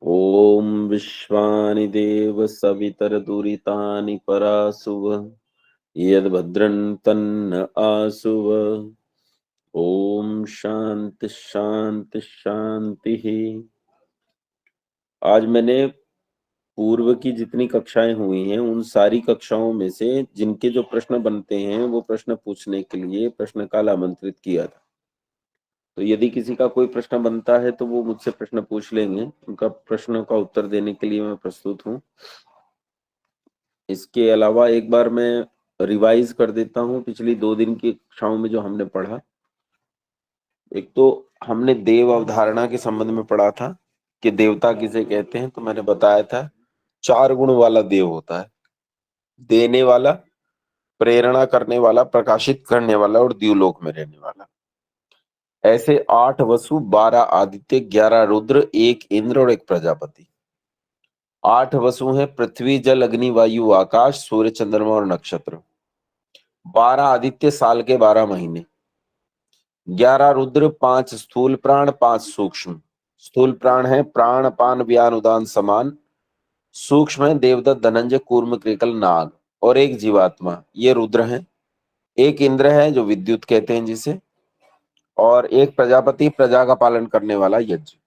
ॐ विश्वानि देव सवितरदुरितानि परासुव यद्भद्रं तन्न आसुव। ओम शांति शांति शांति। आज मैंने पूर्व की जितनी कक्षाएं हुई हैं उन सारी कक्षाओं में से जिनके जो प्रश्न बनते हैं वो प्रश्न पूछने के लिए प्रश्न काल आमंत्रित किया था। तो यदि किसी का कोई प्रश्न बनता है तो वो मुझसे प्रश्न पूछ लेंगे, उनका प्रश्नों का उत्तर देने के लिए मैं प्रस्तुत हूँ। इसके अलावा एक बार मैं रिवाइज कर देता हूँ पिछली 2 दिन की कक्षाओं में जो हमने पढ़ा। एक तो हमने देव अवधारणा के संबंध में पढ़ा था कि देवता किसे कहते हैं। तो मैंने बताया था 4 गुण वाला देव होता है, देने वाला, प्रेरणा करने वाला, प्रकाशित करने वाला और द्युलोक में रहने वाला। ऐसे 8 वसु, 12 आदित्य, 11 रुद्र, 1 इंद्र और 1 प्रजापति। 8 वसु हैं पृथ्वी, जल, अग्नि, वायु, आकाश, सूर्य, चंद्रमा और नक्षत्र। 12 आदित्य साल के 12 महीने। 11 रुद्र, 5 स्थूल प्राण, 5 सूक्ष्म। स्थूल प्राण है प्राण, अपान, व्यान, उदान, समान। सूक्ष्म है देवदत्त, धनंजय, कूर्म, कृकल, नाग और 1 जीवात्मा, ये रुद्र है। 1 इंद्र है जो विद्युत कहते हैं जिसे, और 1 प्रजापति, प्रजा का पालन करने वाला यज्ञ।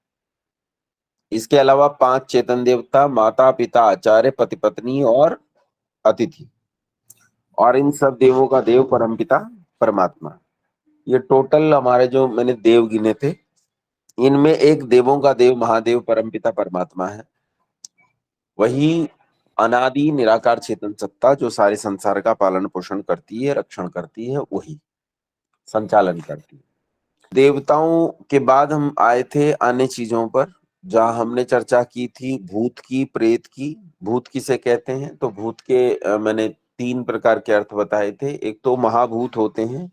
इसके अलावा 5 चेतन देवता, माता पिता, आचार्य, पति पत्नी और अतिथि। और इन सब देवों का देव परमपिता परमात्मा। ये टोटल हमारे जो मैंने देव गिने थे, इनमें एक देवों का देव महादेव परमपिता परमात्मा है। वही अनादि निराकार चेतन सत्ता जो सारे संसार का पालन पोषण करती है, रक्षण करती है, वही संचालन करती है। देवताओं के बाद हम आए थे अन्य चीजों पर, जहां हमने चर्चा की थी भूत की, प्रेत की। भूत किसे कहते हैं तो भूत के मैंने 3 प्रकार के अर्थ बताए थे। एक तो महाभूत होते हैं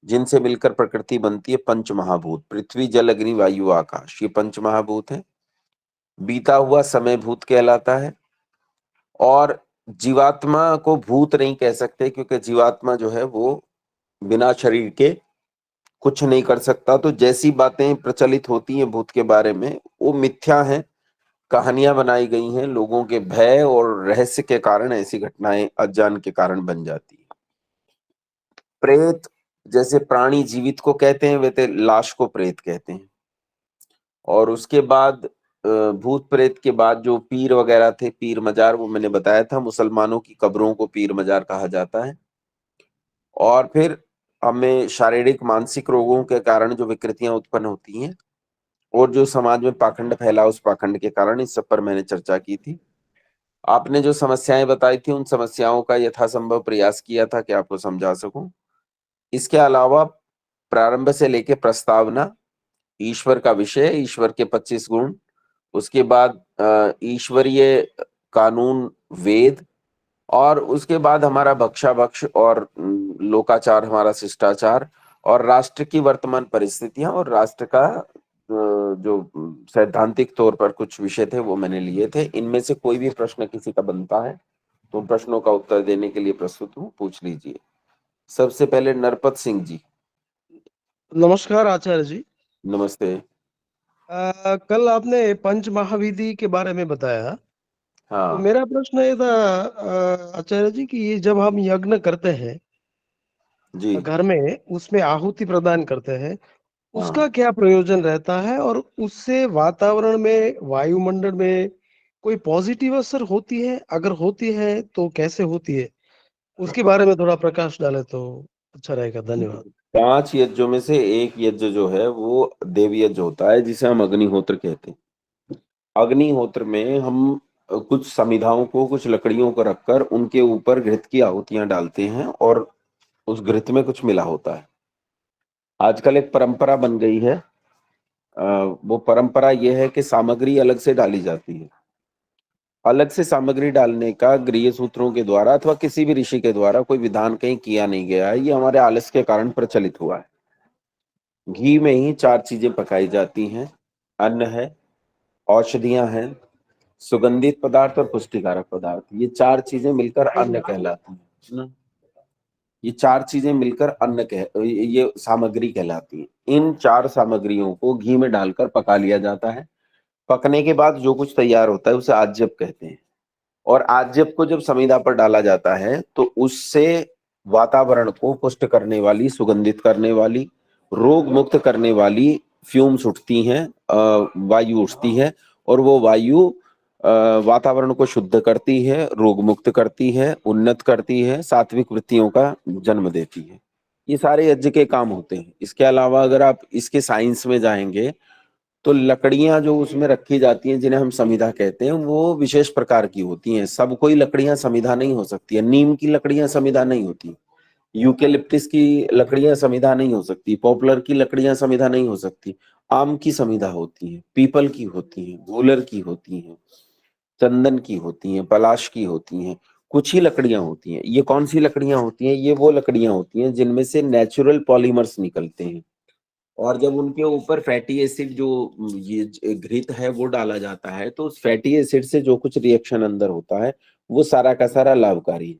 जिनसे मिलकर प्रकृति बनती है, पंच महाभूत, पृथ्वी, जल, अग्नि, वायु, आकाश, ये पंच महाभूत है। बीता हुआ समय भूत कहलाता है। और जीवात्मा को भूत नहीं कह सकते क्योंकि जीवात्मा जो है वो बिना शरीर के कुछ नहीं कर सकता। तो जैसी बातें प्रचलित होती हैं भूत के बारे में वो मिथ्या हैं, कहानियां बनाई गई हैं, लोगों के भय और रहस्य के कारण ऐसी घटनाएं अज्ञान के कारण बन जाती है। प्रेत जैसे प्राणी जीवित को कहते हैं वैसे लाश को प्रेत कहते हैं। और उसके बाद भूत प्रेत के बाद जो पीर वगैरह थे, पीर मजार, वो मैंने बताया था मुसलमानों की कब्रों को पीर मजार कहा जाता है। और फिर हमें शारीरिक मानसिक रोगों के कारण जो विकृतियां उत्पन्न होती हैं और जो समाज में पाखंड फैला उस पाखंड के कारण, इस सब पर मैंने चर्चा की थी। आपने जो समस्याएं बताई थी उन समस्याओं का यथासंभव प्रयास किया था कि आपको समझा सकूं। इसके अलावा प्रारंभ से लेके प्रस्तावना, ईश्वर का विषय, ईश्वर के 25 गुण, उसके बाद ईश्वरीय कानून वेद, और उसके बाद हमारा भक्षा भक्ष और लोकाचार, हमारा शिष्टाचार, और राष्ट्र की वर्तमान परिस्थितियां और राष्ट्र का जो सैद्धांतिक तौर पर कुछ विषय थे वो मैंने लिए थे। इनमें से कोई भी प्रश्न किसी का बनता है तो उन प्रश्नों का उत्तर देने के लिए प्रस्तुत हूँ, पूछ लीजिए। सबसे पहले नरपत सिंह जी। नमस्कार आचार्य जी। नमस्ते। कल आपने पंच महाविधि के बारे में बताया। तो हाँ मेरा प्रश्न ये था आचार्य जी कि ये जब हम यज्ञ करते हैं जी। घर में, उसमें आहुति प्रदान करते हैं, हाँ उसका क्या प्रयोजन रहता है और उससे वातावरण में, वायुमंडल में कोई पॉजिटिव असर होती है? अगर होती है तो कैसे होती है? उसके बारे में थोड़ा प्रकाश डाले तो अच्छा रहेगा। धन्यवाद। 5 यज्ञों में से एक यज्ञ जो है वो देव यज्ञ होता है जिसे हम अग्निहोत्र कहते हैं। अग्निहोत्र में हम कुछ समिधाओं को, कुछ लकड़ियों को रखकर उनके ऊपर घृत की आहुतियां डालते हैं और उस घृत में कुछ मिला होता है। आजकल एक परंपरा बन गई है। वो परंपरा ये है कि सामग्री अलग से डाली जाती है। अलग से सामग्री डालने का गृह सूत्रों के द्वारा अथवा किसी भी ऋषि के द्वारा कोई विधान कहीं किया नहीं गया है, ये हमारे आलस के कारण प्रचलित हुआ है। घी में ही 4 चीजें पकाई जाती हैं, अन्न है, औषधियां हैं, सुगंधित पदार्थ और पुष्टिकारक पदार्थ। ये 4 चीजें मिलकर अन्न कहलाती है ना। ये 4 चीजें मिलकर अन्न कह ये सामग्री कहलाती है। इन 4 सामग्रियों को घी में डालकर पका लिया जाता है पकने के बाद जो कुछ तैयार होता है उसे आज्यप कहते हैं। और आज्यप को जब समीधा पर डाला जाता है तो उससे वातावरण को पुष्ट करने वाली, सुगंधित करने वाली, रोग मुक्त करने वाली फ्यूम्स उठती हैं, वायु उठती है, और वो वायु वातावरण को शुद्ध करती है, रोग मुक्त करती है, उन्नत करती है, सात्विक वृत्तियों का जन्म देती है। ये सारे यज्ञ के काम होते हैं। इसके अलावा अगर आप इसके साइंस में जाएंगे तो लकड़ियां जो उसमें रखी जाती हैं, जिन्हें हम समिधा कहते हैं, वो विशेष प्रकार की होती हैं। सब कोई लकड़ियां समिधा नहीं हो सकती है। नीम की लकड़ियां समिधा नहीं होती, यूकेलिप्टिस की लकड़ियां समिधा नहीं हो सकती, पॉपुलर की लकड़ियां समिधा नहीं हो सकती। आम की समिधा होती है, पीपल की होती है, गूलर की होती है, चंदन की होती हैं, पलाश की होती हैं, कुछ ही लकड़ियां होती हैं। ये कौन सी लकड़ियां होती हैं? ये वो लकड़ियां होती हैं जिनमें से नेचुरल पॉलीमर्स निकलते हैं, और जब उनके ऊपर फैटी एसिड जो ये घृत है वो डाला जाता है, तो उस फैटी एसिड से जो कुछ रिएक्शन अंदर होता है वो सारा का सारा लाभकारी है।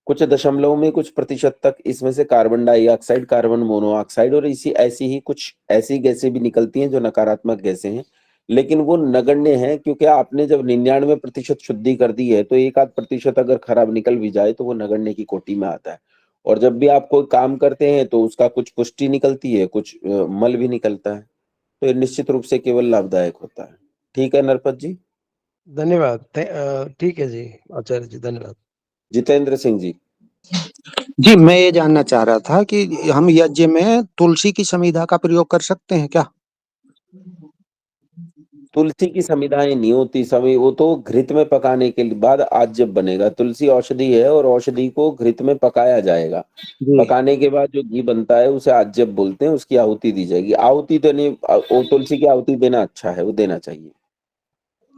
कुछ दशमलव में कुछ प्रतिशत तक इसमें से कार्बन डाइऑक्साइड, कार्बन मोनोऑक्साइड और इसी ऐसी ही कुछ ऐसी गैसें भी निकलती हैं जो नकारात्मक गैसें हैं, लेकिन वो नगण्य है, क्योंकि आपने जब 99% शुद्धि कर दी है तो 1-8% अगर खराब निकल भी जाए तो वो नगण्य की कोटि में आता है। और जब भी आप कोई काम करते हैं तो उसका कुछ पुष्टि निकलती है, कुछ मल भी निकलता है, तो ये निश्चित रूप से केवल लाभदायक होता है। ठीक है नरपत जी। धन्यवाद। ठीक है जी आचार्य जी, धन्यवाद। जितेंद्र सिंह जी। जी, मैं ये जानना चाह रहा था कि हम यज्ञ में तुलसी की समिधा का प्रयोग कर सकते हैं क्या? तुलसी की समिधाएं नहीं होती, समय वो तो घृत में पकाने के बाद आज्यप बनेगा। तुलसी औषधि है और औषधि को घृत में पकाया जाएगा। जी पकाने के बाद जो घी बनता है उसे आज्यप बोलते हैं, उसकी आहुति दी जाएगी। आहुति देने, वो तुलसी की आहुति देना अच्छा है, वो देना चाहिए।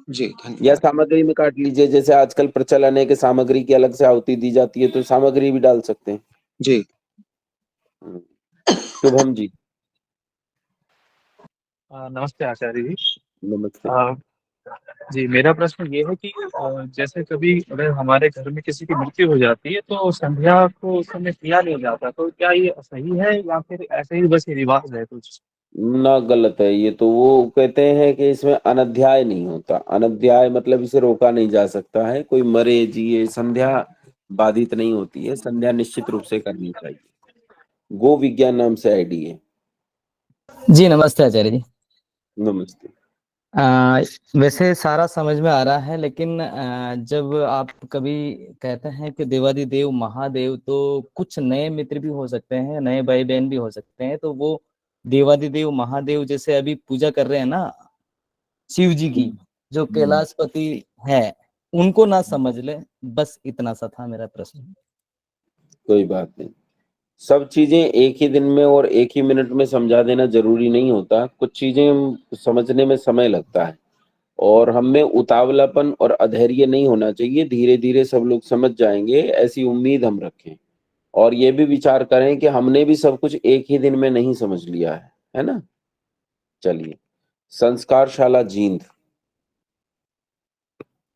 जी, या धन्यवाद। सामग्री में काट लीजिए, जैसे आजकल प्रचलन है कि सामग्री की अलग से आहुति दी जाती है, तो सामग्री भी डाल सकते हैं। जी शुभम जी। नमस्ते आचार्य जी। नमस्ते। अ, जी, मेरा प्रश्न ये है कि जैसे कभी अगर हमारे घर में किसी की मृत्यु हो जाती है तो संध्या को उस समय किया नहीं जाता, तो क्या ये सही है या फिर ऐसे ही बस ये रिवाज है कुछ? ना, गलत है ये तो। वो कहते हैं कि इसमें अनध्याय नहीं होता। अनध्याय मतलब इसे रोका नहीं जा सकता है। कोई मरे जिए, संध्या बाधित नहीं होती है। संध्या निश्चित रूप से करनी चाहिए। गो विज्ञान नाम से आईडी है। जी नमस्ते आचार्य जी। नमस्ते। वैसे सारा समझ में आ रहा है, लेकिन जब आप कभी कहते हैं कि देवादिदेव महादेव, तो कुछ नए मित्र भी हो सकते हैं, नए भाई बहन भी हो सकते हैं, तो वो देवादिदेव महादेव जैसे अभी पूजा कर रहे हैं ना शिव जी की, जो कैलाशपति है, उनको ना समझ ले, बस इतना सा था मेरा प्रश्न। कोई बात नहीं। सब चीजें एक ही दिन में और एक ही मिनट में समझा देना जरूरी नहीं होता। कुछ चीजें समझने में समय लगता है, और हमें उतावलापन और अधैर्य नहीं होना चाहिए। धीरे धीरे सब लोग समझ जाएंगे, ऐसी उम्मीद हम रखें। और ये भी विचार करें कि हमने भी सब कुछ एक ही दिन में नहीं समझ लिया है ना। चलिए, संस्कारशाला जींद।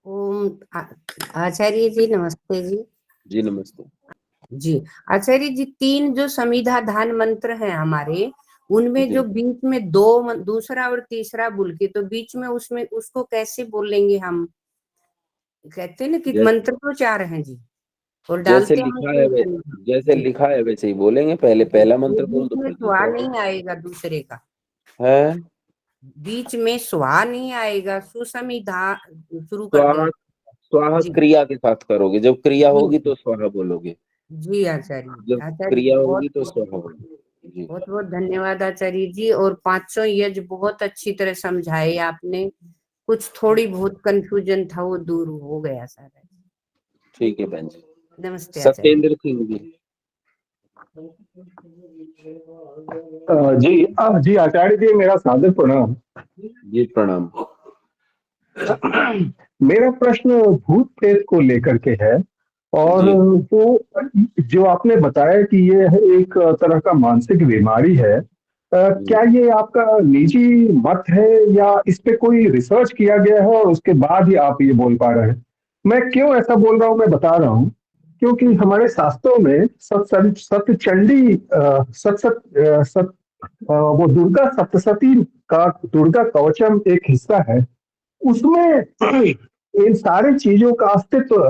ओम आचार्य जी नमस्ते जी। जी नमस्ते जी आचार्य जी, 3 जो समिधा धान मंत्र हैं हमारे, उनमें जी। जो बीच में दूसरा और तीसरा बोल के, तो बीच में उसमें उसको कैसे बोलेंगे हम? कहते हैं ना कि मंत्र तो 4 हैं जी, और जैसे डालते हैं लिखा है तो जैसे जी, लिखा है वैसे ही बोलेंगे। पहले पहला वो मंत्र बोल बीच दो, में फिर स्वा दूसरा बोल। नहीं आएगा दूसरे का, है बीच में स्वा नहीं आएगा, सुसमिधा शुरू कर स्वाहा। देंगे। स्वाहा जी क्रिया के साथ करोगे। जब क्रिया जी होगी तो स्वाहा बोलोगे, जी आचार्य, जब आचार्य जी क्रिया बहुत होगी तो स्वाहा बोलोगे। जी। बहुत बहुत धन्यवाद आचार्य जी। और पांचों यज्ञ बहुत अच्छी तरह समझाए आपने। कुछ थोड़ी बहुत कंफ्यूजन था, वो दूर हो गया सारा। ठीक है बहन जी। नमस्ते आचार्य। सत्येंद्र सिंह जी। जी जी आचार्य जी, मेरा सादर प्रणाम। जी प्रणाम। मेरा प्रश्न भूत प्रेत को लेकर के है। और जी वो जो आपने बताया कि ये एक तरह का मानसिक बीमारी है, क्या ये आपका निजी मत है या इस पे कोई रिसर्च किया गया है और उसके बाद ही आप ये बोल पा रहे हैं? मैं क्यों ऐसा बोल रहा हूँ, मैं बता रहा हूँ। क्योंकि हमारे शास्त्रों में सत्य चंडी वो दुर्गा सप्तशती का दुर्गा कवचम एक हिस्सा है। उसमें इन सारी चीजों का अस्तित्व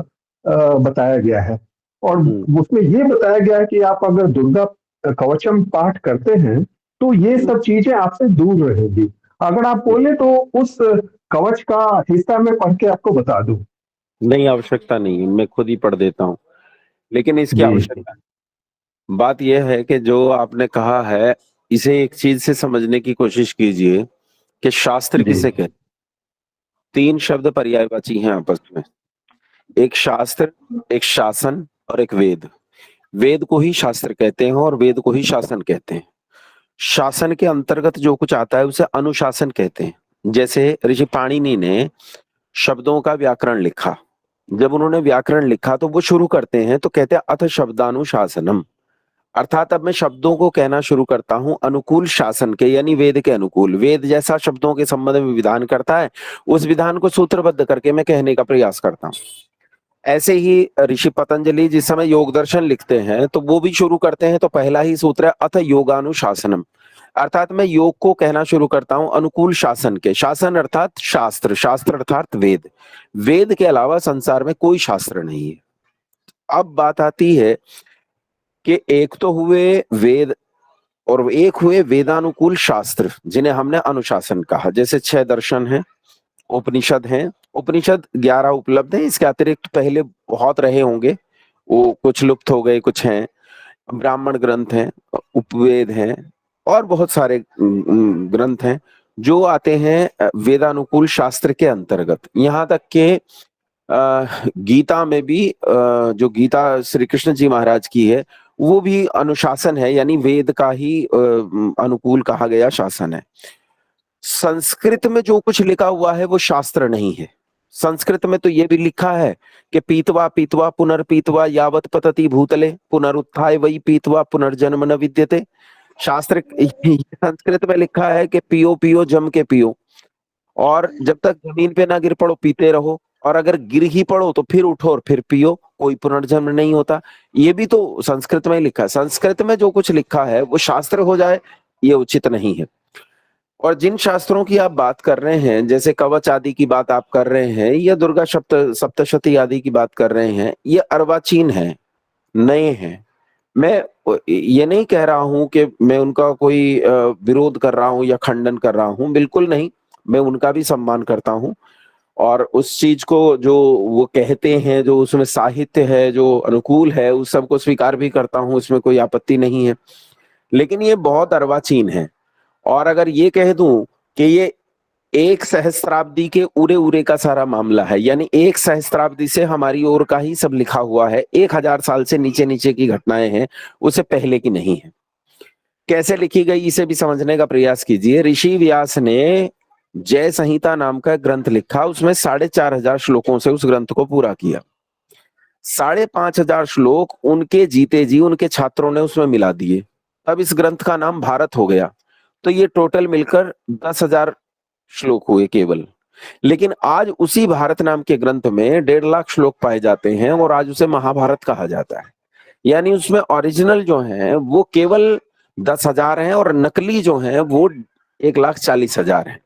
बताया गया है। और उसमें ये बताया गया है कि आप अगर दुर्गा कवचम पाठ करते हैं तो ये सब चीजें आपसे दूर रहेगी। अगर आप बोले तो उस कवच का हिस्सा मैं पढ़ के आपको बता दूं। नहीं, आवश्यकता नहीं है, मैं खुद ही पढ़ देता हूँ, लेकिन इसकी जी आवश्यकता है। बात यह है कि जो आपने कहा है, इसे एक चीज से समझने की कोशिश कीजिए कि शास्त्र जी किसे कहते हैं। 3 शब्द पर्यायवाची हैं आपस में, एक शास्त्र, एक शासन और एक वेद। वेद को ही शास्त्र कहते हैं और वेद को ही शासन कहते हैं। शासन के अंतर्गत जो कुछ आता है उसे अनुशासन कहते हैं। जैसे ऋषि पाणिनि ने शब्दों का व्याकरण लिखा, जब उन्होंने व्याकरण लिखा तो वो शुरू करते हैं तो कहते हैं अथ शब्दानुशासनम, अर्थात अब मैं शब्दों को कहना शुरू करता हूं अनुकूल शासन के, यानी वेद के अनुकूल। वेद जैसा शब्दों के संबंध में विधान करता है, उस विधान को सूत्रबद्ध करके मैं कहने का प्रयास करता हूं। ऐसे ही ऋषि पतंजलि जिस समय योग दर्शन लिखते हैं तो वो भी शुरू करते हैं, तो पहला ही सूत्र है अथ योगानुशासनम, अर्थात मैं योग को कहना शुरू करता हूं अनुकूल शासन के। शासन अर्थात शास्त्र, शास्त्र अर्थात वेद। वेद के अलावा संसार में कोई शास्त्र नहीं है। अब बात आती है कि एक तो हुए वेद और एक हुए वेदानुकूल शास्त्र, जिन्हें हमने अनुशासन कहा। जैसे 6 दर्शन हैं, उपनिषद हैं। उपनिषद 11 उपलब्ध हैं, इसके अतिरिक्त पहले बहुत रहे होंगे, वो कुछ लुप्त हो गए, कुछ हैं। ब्राह्मण ग्रंथ हैं, उपवेद हैं और बहुत सारे ग्रंथ हैं जो आते हैं वेदानुकूल शास्त्र के अंतर्गत। यहाँ तक के गीता में भी जो गीता श्री कृष्ण जी महाराज की है वो भी अनुशासन है, यानी वेद का ही अनुकूल कहा गया शासन है। संस्कृत में जो कुछ लिखा हुआ है वो शास्त्र नहीं है। संस्कृत में तो ये भी लिखा है कि पीतवा पीतवा पुनर्पीतवा यावत पतति भूतले पुनरुत्थाय वही पीतवा पुनर्जन्म न विद्यते। शास्त्र संस्कृत में लिखा है कि पियो पियो जम के पियो, और जब तक जमीन पे ना गिर पड़ो पीते रहो, और अगर गिर ही पड़ो तो फिर उठो और फिर पियो, कोई पुनर्जन्म नहीं होता। ये भी तो संस्कृत में लिखा है। संस्कृत में जो कुछ लिखा है वो शास्त्र हो जाए, ये उचित नहीं है। और जिन शास्त्रों की आप बात कर रहे हैं, जैसे कवच आदि की बात आप कर रहे हैं या दुर्गा सप्तशती आदि की बात कर रहे हैं, ये अर्वाचीन है, नए हैं। मैं ये नहीं कह रहा हूं कि मैं उनका कोई विरोध कर रहा हूं या खंडन कर रहा हूं, बिल्कुल नहीं। मैं उनका भी सम्मान करता हूं और उस चीज को जो वो कहते हैं, जो उसमें साहित्य है जो अनुकूल है, उस सब को स्वीकार भी करता हूं, उसमें कोई आपत्ति नहीं है। लेकिन ये बहुत अर्वाचीन है। और अगर ये कह दूं कि ये 1 सहस्त्राब्दी के उरे उरे का सारा मामला है, यानी 1 सहस्त्राब्दी से हमारी ओर का ही सब लिखा हुआ है, 1000 साल से नीचे नीचे की घटनाएं हैं, उससे पहले की नहीं है। कैसे लिखी गई इसे भी समझने का प्रयास कीजिए। ऋषि व्यास ने जय संहिता नाम का ग्रंथ लिखा, उसमें 4500 श्लोकों से उस ग्रंथ को पूरा किया। 5500 श्लोक उनके जीते जी उनके छात्रों ने उसमें मिला दिए, तब इस ग्रंथ का नाम भारत हो गया। तो ये टोटल मिलकर 10,000 श्लोक हुए केवल। लेकिन आज उसी भारत नाम के ग्रंथ में 1.5 लाख श्लोक पाए जाते हैं और आज उसे महाभारत कहा जाता है। यानी उसमें ओरिजिनल जो है वो केवल 10,000 हैं और नकली जो है वो 1,40,000 हैं।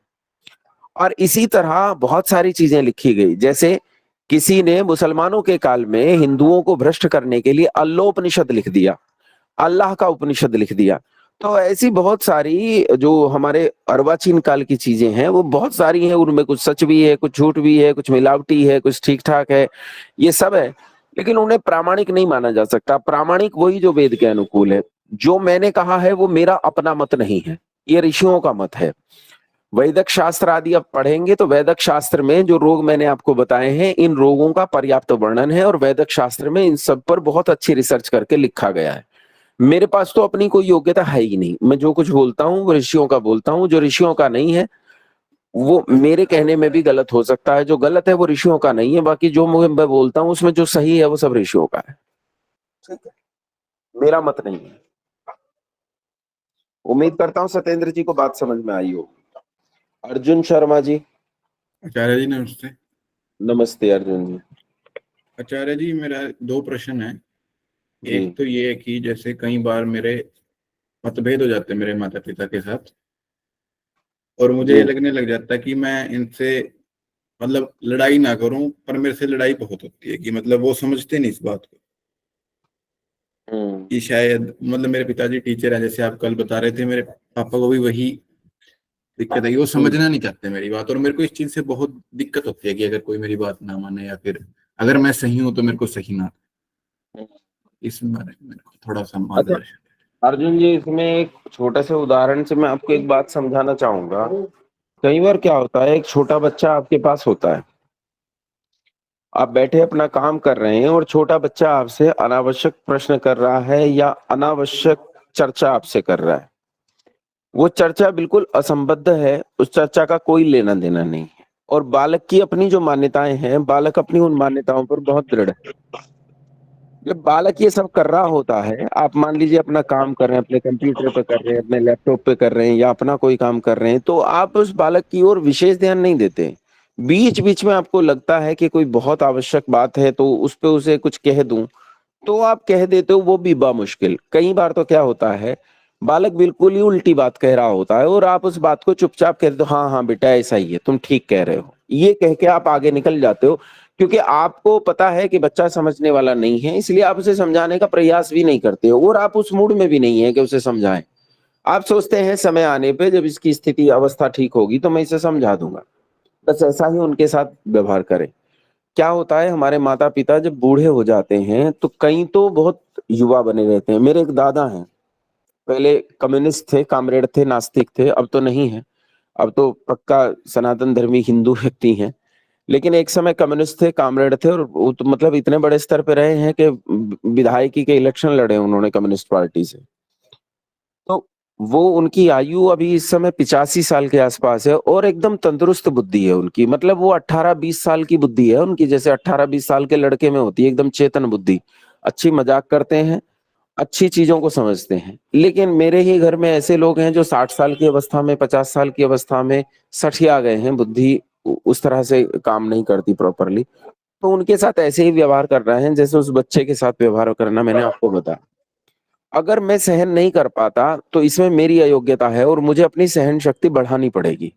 और इसी तरह बहुत सारी चीजें लिखी गई। जैसे किसी ने मुसलमानों के काल में हिंदुओं को भ्रष्ट करने के लिए अल्लोपनिषद लिख दिया, अल्लाह का उपनिषद लिख दिया। तो ऐसी बहुत सारी जो हमारे अर्वाचीन काल की चीजें हैं वो बहुत सारी हैं, उनमें कुछ सच भी है, कुछ झूठ भी है, कुछ मिलावटी है, कुछ ठीक ठाक है, ये सब है। लेकिन उन्हें प्रामाणिक नहीं माना जा सकता। प्रामाणिक वही जो वेद के अनुकूल है। जो मैंने कहा है वो मेरा अपना मत नहीं है, ये ऋषियों का मत है। वैदिक शास्त्र आदि आप पढ़ेंगे तो वैदिक शास्त्र में जो रोग मैंने आपको बताए हैं, इन रोगों का पर्याप्त वर्णन है और वैदिक शास्त्र में इन सब पर बहुत अच्छी रिसर्च करके लिखा गया है। मेरे पास तो अपनी कोई योग्यता है ही नहीं। मैं जो कुछ बोलता हूँ वो ऋषियों का बोलता हूँ, जो ऋषियों का नहीं है वो मेरे कहने में भी गलत हो सकता है, जो गलत है वो ऋषियों का नहीं है। बाकी जो मैं बोलता हूँ उसमें जो सही है वो सब ऋषियों का है। ठीक है, मेरा मत नहीं है। उम्मीद करता हूँ सत्येंद्र जी को बात समझ में आई होगी। अर्जुन शर्मा जी। आचार्य जी नमस्ते। नमस्ते अर्जुन जी। आचार्य जी मेरा 2 प्रश्न है। एक तो ये है कि जैसे कई बार मेरे मतभेद हो जाते हैं मेरे माता पिता के साथ, और मुझे ये लगने लग जाता है कि मैं इनसे मतलब लड़ाई ना करूं, पर मेरे से लड़ाई बहुत होती है कि मतलब वो समझते नहीं इस बात को कि शायद मतलब मेरे पिताजी टीचर हैं, जैसे आप कल बता रहे थे, मेरे पापा को भी वही दिक्कत है कि वो समझना नहीं चाहते मेरी बात। और मेरे को इस चीज से बहुत दिक्कत होती है कि अगर कोई मेरी बात ना माने या फिर अगर मैं सही हूं तो मेरे को सही ना, इस बारे में मेरे को थोड़ा सा अच्छा मार्गदर्शन। अर्जुन जी, इसमें एक छोटे से उदाहरण से मैं आपको एक बात समझाना चाहूंगा। कई बार क्या होता है, एक छोटा बच्चा आपके पास होता है, आप बैठे अपना काम कर रहे हैं और छोटा बच्चा आपसे अनावश्यक प्रश्न कर रहा है या अनावश्यक चर्चा आपसे कर रहा है। वो चर्चा बिल्कुल असंबद्ध है, उस चर्चा का कोई लेना देना नहीं है। और बालक की अपनी जो मान्यताएं हैं, बालक अपनी उन मान्यताओं पर बहुत दृढ़ है। जब बालक ये सब कर रहा होता है, आप मान लीजिए अपना काम कर रहे हैं, अपने कंप्यूटर पे कर रहे हैं, अपने लैपटॉप पे कर रहे हैं या अपना कोई काम कर रहे हैं, तो आप उस बालक की ओर विशेष ध्यान नहीं देते। बीच बीच में आपको लगता है कि कोई बहुत आवश्यक बात है तो उस पे उसे कुछ कह दूं, तो आप कह देते हो, वो भी बामुश्किल। कई बार तो क्या होता है, बालक बिल्कुल ही उल्टी बात कह रहा होता है और आप उस बात को चुपचाप कह देते हो, हाँ हाँ बेटा ऐसा ही है, तुम ठीक कह रहे हो, ये कह के आप आगे निकल जाते हो। क्योंकि आपको पता है कि बच्चा समझने वाला नहीं है, इसलिए आप उसे समझाने का प्रयास भी नहीं करते हो और आप उस मूड में भी नहीं है कि उसे समझाएं। आप सोचते हैं समय आने पे जब इसकी स्थिति अवस्था ठीक होगी तो मैं इसे समझा दूंगा। बस ऐसा ही उनके साथ व्यवहार करें। क्या होता है, हमारे माता पिता जब बूढ़े हो जाते हैं तो कई तो बहुत युवा बने रहते हैं। मेरे एक दादा हैं, पहले कम्युनिस्ट थे, कामरेड थे, नास्तिक थे, अब तो नहीं है, अब तो पक्का सनातन धर्मी हिंदू व्यक्ति हैं। लेकिन एक समय कम्युनिस्ट थे, कामरेड थे, और वो तो मतलब इतने बड़े स्तर पे रहे हैं कि विधायकी के इलेक्शन लड़े उन्होंने कम्युनिस्ट पार्टी से। तो वो, उनकी आयु अभी इस समय 85 साल के आसपास है और एकदम तंदुरुस्त बुद्धि है उनकी। मतलब वो 18-20 साल की बुद्धि है उनकी, जैसे 18-20 साल के लड़के में होती है, एकदम चेतन बुद्धि। अच्छी मजाक करते हैं, अच्छी चीजों को समझते हैं। लेकिन मेरे ही घर में ऐसे लोग हैं जो 60 साल की अवस्था में, 50 साल की अवस्था में सठिया गए हैं, बुद्धि उस तरह से काम नहीं करती प्रॉपरली। तो उनके साथ ऐसे ही व्यवहार कर रहे हैं जैसे उस बच्चे के साथ व्यवहार करना मैंने आपको बताया। अगर मैं सहन नहीं कर पाता तो इसमें मेरी अयोग्यता है और मुझे अपनी सहन शक्ति बढ़ानी पड़ेगी।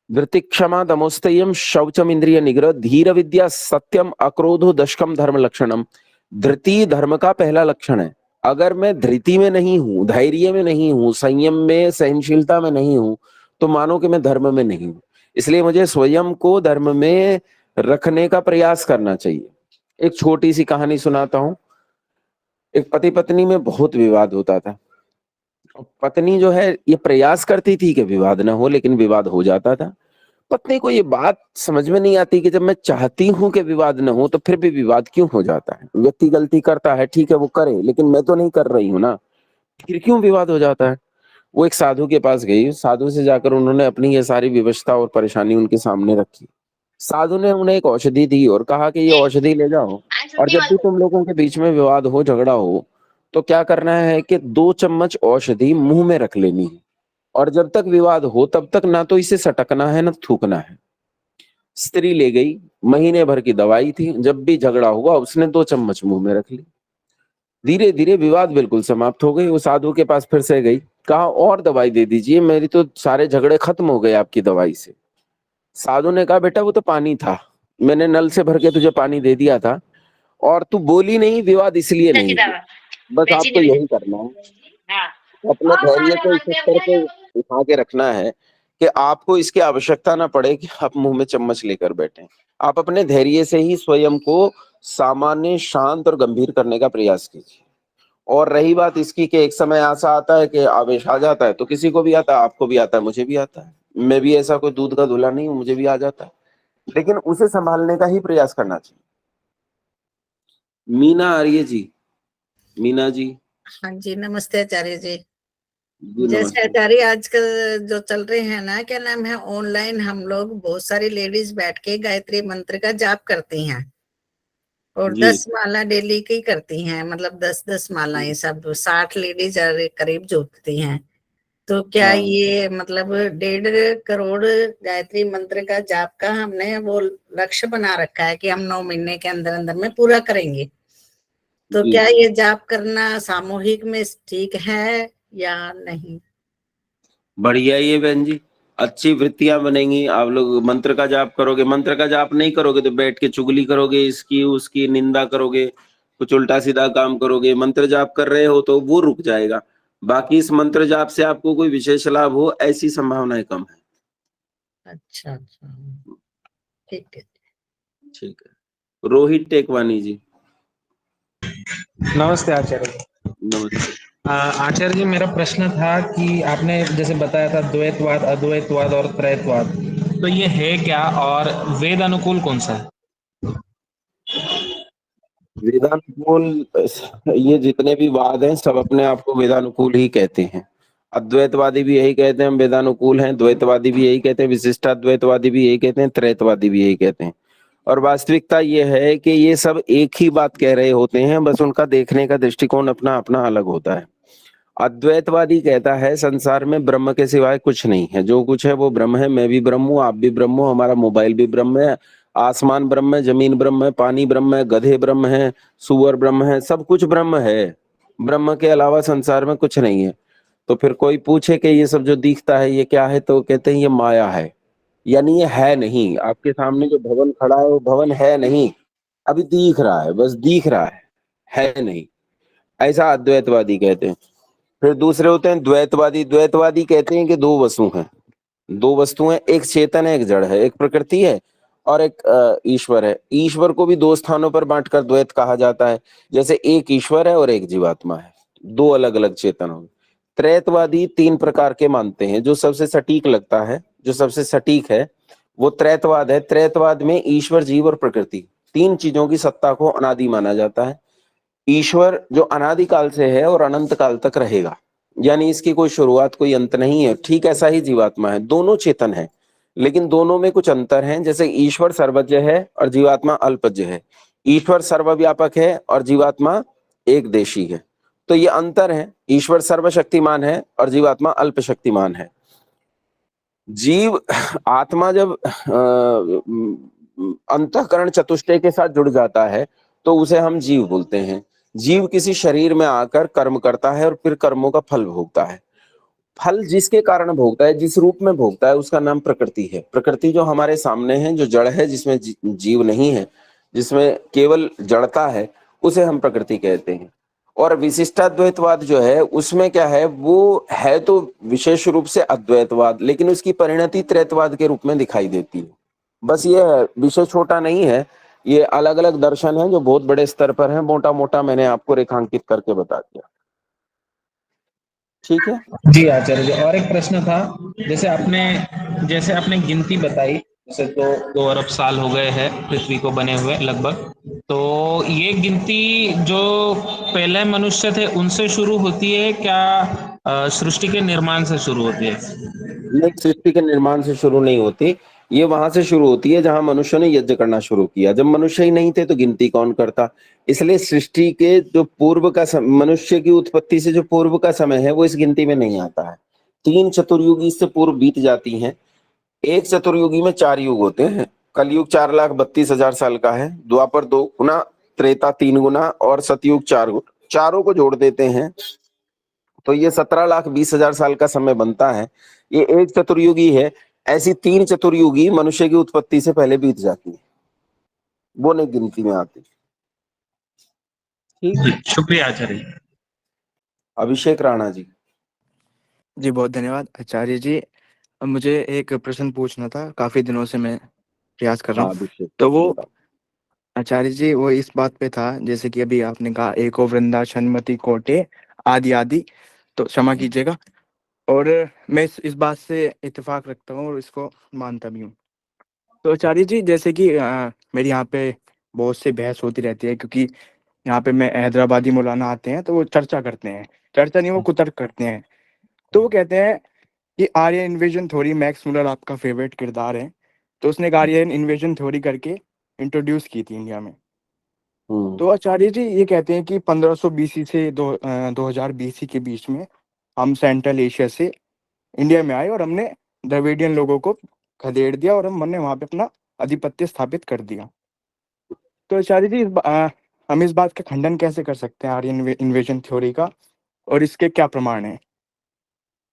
धृति क्षमा दमोस्तयम शौचम इंद्रिय निग्रह धीर विद्या सत्यम अक्रोधो दशकम धर्म लक्षणम। धृति धर्म का पहला लक्षण है। अगर मैं धृति में नहीं हूं, धैर्य में नहीं हूं, संयम में, सहनशीलता में नहीं हूं, तो मानो कि मैं धर्म में नहीं हूं। इसलिए मुझे स्वयं को धर्म में रखने का प्रयास करना चाहिए। एक छोटी सी कहानी सुनाता हूं। एक पति पत्नी में बहुत विवाद होता था। पत्नी जो है ये प्रयास करती थी कि विवाद ना हो, लेकिन विवाद हो जाता था। पत्नी को ये बात समझ में नहीं आती कि जब मैं चाहती हूं कि विवाद न हो तो फिर भी विवाद क्यों हो जाता है। व्यक्ति गलती करता है, ठीक है वो करे, लेकिन मैं तो नहीं कर रही हूं ना, फिर क्यों विवाद हो जाता है। वो एक साधु के पास गई, साधु से जाकर उन्होंने अपनी ये सारी विवशता और परेशानी उनके सामने रखी। साधु ने उन्हें एक औषधि दी और कहा कि ये औषधि ले जाओ, और जब भी तुम लोगों के बीच में विवाद हो, झगड़ा हो, तो क्या करना है कि 2 चम्मच औषधि मुंह में रख लेनी है, और जब तक विवाद हो तब तक ना तो इसे सटकना है ना थूकना है। स्त्री ले गई, महीने भर की दवाई थी, जब भी झगड़ा हुआ उसने 2 चम्मच मुंह में रख ली। धीरे धीरे विवाद बिल्कुल समाप्त हो गई। वो साधु के पास फिर से गई, कहा और दवाई दे दीजिए, मेरी तो सारे झगड़े खत्म हो गए आपकी दवाई से। साधु ने कहा बेटा वो तो पानी था, मैंने नल से भर के तुझे पानी दे दिया था और तू बोली नहीं, विवाद इसलिए नहीं हुआ। बस आपको यही करना है, अपने धैर्य को इस स्तर पे उठा के रखना है कि आपको इसकी आवश्यकता ना पड़े कि आप मुंह में चम्मच लेकर बैठे। आप अपने धैर्य से ही स्वयं को सामान्य, शांत और गंभीर करने का प्रयास कीजिए। और रही बात इसकी कि एक समय ऐसा आता है कि आवेश आ जाता है, तो किसी को भी आता है, आपको भी आता है, मुझे भी आता है। मैं भी ऐसा कोई दूध का धुला नहीं हूं, मुझे भी आ जाता है, लेकिन उसे संभालने का ही प्रयास करना चाहिए। मीना आर्य जी, मीना जी। हाँ जी, नमस्ते आचार्य जी। जी जैसे नमस्ते। आचार्य आजकल जो चल रहे हैं ना, क्या नाम है, ऑनलाइन हम लोग बहुत सारी लेडीज बैठ के गायत्री मंत्र का जाप करती हैं और जी 10 माला डेली की करती हैं, मतलब 10-10 मालाएं, सब 60 लेडीज करीब जुटती हैं। तो क्या हाँ ये मतलब 1.5 करोड़ गायत्री मंत्र का जाप का हमने वो लक्ष्य बना रखा है कि हम 9 महीने के अंदर अंदर में पूरा करेंगे। तो जी क्या ये जाप करना सामूहिक में ठीक है या नहीं? बढ़िया ही है बहन जी। अच्छी वृत्तियां बनेंगी। आप लोग मंत्र का जाप करोगे, मंत्र का जाप नहीं करोगे तो बैठ के चुगली करोगे, इसकी उसकी निंदा करोगे, कुछ उल्टा सीधा काम करोगे। मंत्र जाप कर रहे हो तो वो रुक जाएगा। बाकी इस मंत्र जाप से आपको कोई विशेष लाभ हो ऐसी संभावनाएं कम है। अच्छा अच्छा, ठीक है। ठीक है। रोहित टेकवानी जी। नमस्ते आचार्य जी। नमस्ते। आचार्य जी, मेरा प्रश्न था कि आपने जैसे बताया था द्वैतवाद, अद्वैतवाद और त्रैतवाद, तो ये है क्या और वेद अनुकूल कौन सा है? वेदानुकूल, ये जितने भी वाद हैं सब अपने आप को वेदानुकूल ही कहते हैं। अद्वैतवादी भी यही कहते हैं हम वेदानुकूल हैं, द्वैतवादी भी यही कहते हैं, विशिष्टाद्वैतवादी भी यही कहते हैं, त्रैतवादी भी यही कहते हैं। और वास्तविकता ये है कि ये सब एक ही बात कह रहे होते हैं, बस उनका देखने का दृष्टिकोण अपना अपना अलग होता है। अद्वैतवादी कहता है संसार में ब्रह्म के सिवाय कुछ नहीं है, जो कुछ है वो ब्रह्म है, मैं भी ब्रह्म हूँ, आप भी ब्रह्म हो, हमारा मोबाइल भी ब्रह्म है, आसमान ब्रह्म है, जमीन ब्रह्म है, पानी ब्रह्म है, गधे ब्रह्म है, सुअर ब्रह्म है, सब कुछ ब्रह्म है। ब्रह्म के अलावा संसार में कुछ नहीं है। तो फिर कोई पूछे कि ये सब जो दिखता है ये क्या है, तो कहते हैं ये माया है। यानी ये है नहीं। आपके सामने जो भवन खड़ा है वो भवन है नहीं, अभी दिख रहा है, बस दिख रहा है नहीं। ऐसा अद्वैतवादी कहते हैं। फिर दूसरे होते हैं द्वैतवादी। द्वैतवादी कहते हैं कि दो वस्तु हैं, दो वस्तुएं, एक चेतन है, एक जड़ है, एक प्रकृति है और एक ईश्वर है। ईश्वर को भी दो स्थानों पर बांटकर द्वैत कहा जाता है, जैसे एक ईश्वर है और एक जीवात्मा है, दो अलग अलग चेतन हो। त्रैतवादी तीन प्रकार के मानते हैं। जो सबसे सटीक लगता है, जो सबसे सटीक है वो त्रैतवाद है। त्रैतवाद में ईश्वर, जीव और प्रकृति, तीन चीजों की सत्ता को अनादि माना जाता है। ईश्वर जो अनादिकाल से है और अनंत काल तक रहेगा, यानी इसकी कोई शुरुआत कोई अंत नहीं है। ठीक ऐसा ही जीवात्मा है, दोनों चेतन है लेकिन दोनों में कुछ अंतर है। जैसे ईश्वर सर्वज्ञ है और जीवात्मा अल्पज्ञ है, ईश्वर सर्वव्यापक है और जीवात्मा एक देशी है। तो ये अंतर है, ईश्वर सर्वशक्तिमान है और जीवात्मा अल्प शक्तिमान है। जीव आत्मा जब अंतःकरण चतुष्टय के साथ जुड़ जाता है तो उसे हम जीव बोलते हैं। जीव किसी शरीर में आकर कर्म करता है और फिर कर्मों का फल भोगता है। फल जिसके कारण भोगता है, जिस रूप में भोगता है, उसका नाम प्रकृति है। प्रकृति जो हमारे सामने है, जो जड़ है, जिसमें जीव नहीं है, जिसमें केवल जड़ता है, उसे हम प्रकृति कहते हैं। और विशिष्टाद्वैतवाद जो है उसमें क्या है, वो है तो विशेष रूप से अद्वैतवाद, लेकिन उसकी परिणति त्रैतवाद के रूप में दिखाई देती है। बस ये विषय छोटा नहीं है, ये अलग अलग दर्शन हैं जो बहुत बड़े स्तर पर हैं। मोटा मोटा मैंने आपको रेखांकित करके बता दिया। ठीक है जी आचार्य जी, और एक प्रश्न था, जैसे आपने गिनती बताई, जैसे 2 अरब साल हो गए हैं पृथ्वी को बने हुए लगभग, तो ये गिनती जो पहले मनुष्य थे उनसे शुरू होती है क्या, सृष्टि के निर्माण से शुरू होती है? नहीं, सृष्टि के निर्माण से शुरू नहीं होती, ये वहां से शुरू होती है जहां मनुष्य ने यज्ञ करना शुरू किया। जब मनुष्य ही नहीं थे तो गिनती कौन करता। इसलिए सृष्टि के जो पूर्व का मनुष्य की उत्पत्ति से जो पूर्व का समय है वो इस गिनती में नहीं आता है। 3 चतुर्युगी इससे पूर्व बीत जाती हैं। एक चतुर्युगी में 4 युग होते हैं। कलयुग 4,32,000 साल का है, द्वापर 2 गुना, त्रेता 3 गुना और सतयुग 4 गुना। चारों को जोड़ देते हैं तो ये 17,20,000 साल का समय बनता है। ये एक चतुर्युगी है। ऐसी 3 चतुर्युगी मनुष्य की उत्पत्ति से पहले बीत जाती है, वो नहीं गिनती में आती। ठीक, शुक्रिया आचार्य। अभिषेक राणा जी। जी बहुत धन्यवाद आचार्य जी। मुझे एक प्रश्न पूछना था, काफी दिनों से मैं प्रयास कर रहा हाँ हूँ। अभिषेक, तो वो आचार्य जी, वो इस बात पे था, जैसे कि अभी आपने कहा एको वृंदा शन्मति कोटे आदि आदि, तो क्षमा कीजिएगा। और मैं इस बात से इत्तेफाक रखता हूँ और इसको मानता भी हूँ। तो आचार्य जी, जैसे कि मेरी यहाँ पे बहुत से बहस होती रहती है, क्योंकि यहाँ पे मैं हैदराबादी मौलाना आते हैं तो वो चर्चा करते हैं, चर्चा नहीं, वो कुतर्क करते हैं। तो वो कहते हैं कि Aryan invasion theory, Max Muller आपका फेवरेट किरदार है, तो उसने आर्यन इन्वेजन थ्योरी करके इंट्रोड्यूस की थी इंडिया में। तो आचार्य जी ये कहते हैं कि 1500 बीसी से 2000 बीसी के बीच में हम सेंट्रल एशिया से इंडिया में आए और हमने द्रविडियन लोगों को खदेड़ दिया और हमने वहां पे अपना आधिपत्य स्थापित कर दिया। तो आचार्य जी हम इस बात का खंडन कैसे कर सकते हैं आर्यन इन्वेजन थ्योरी का, और इसके क्या प्रमाण है?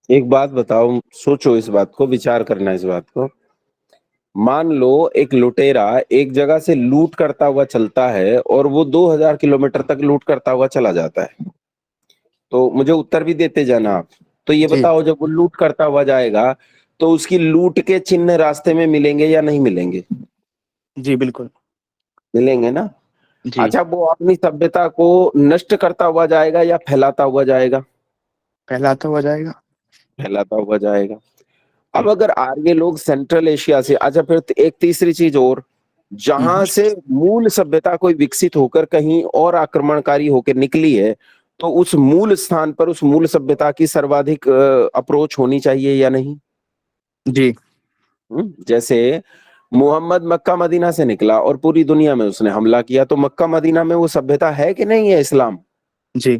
एक बात बताओ, सोचो इस बात को, विचार करना इस बात को। मान लो एक लुटेरा एक जगह से लूट करता हुआ चलता है और वो 2000 किलोमीटर तक लूट करता हुआ चला जाता है। तो मुझे उत्तर भी देते जाना आप। तो ये जी बताओ, जब वो लूट करता हुआ जाएगा तो उसकी लूट के चिन्ह रास्ते में मिलेंगे या नहीं मिलेंगे? जी बिल्कुल। मिलेंगे ना। जी अच्छा, वो अपनी सभ्यता को नष्ट करता हुआ जाएगा या फैलाता हुआ जाएगा? फैलाता हुआ जाएगा। फैलाता हुआ जाएगा। अब जी। अगर आर्य लोग सेंट्रल एशिया से, अच्छा फिर एक तीसरी चीज और, जहां से मूल सभ्यता कोई विकसित होकर कहीं और आक्रमणकारी होकर निकली है, तो उस मूल स्थान पर उस मूल सभ्यता की सर्वाधिक अप्रोच होनी चाहिए या नहीं? जी जैसे मोहम्मद मक्का मदीना से निकला और पूरी दुनिया में उसने हमला किया, तो मक्का मदीना में वो सभ्यता है कि नहीं है इस्लाम? जी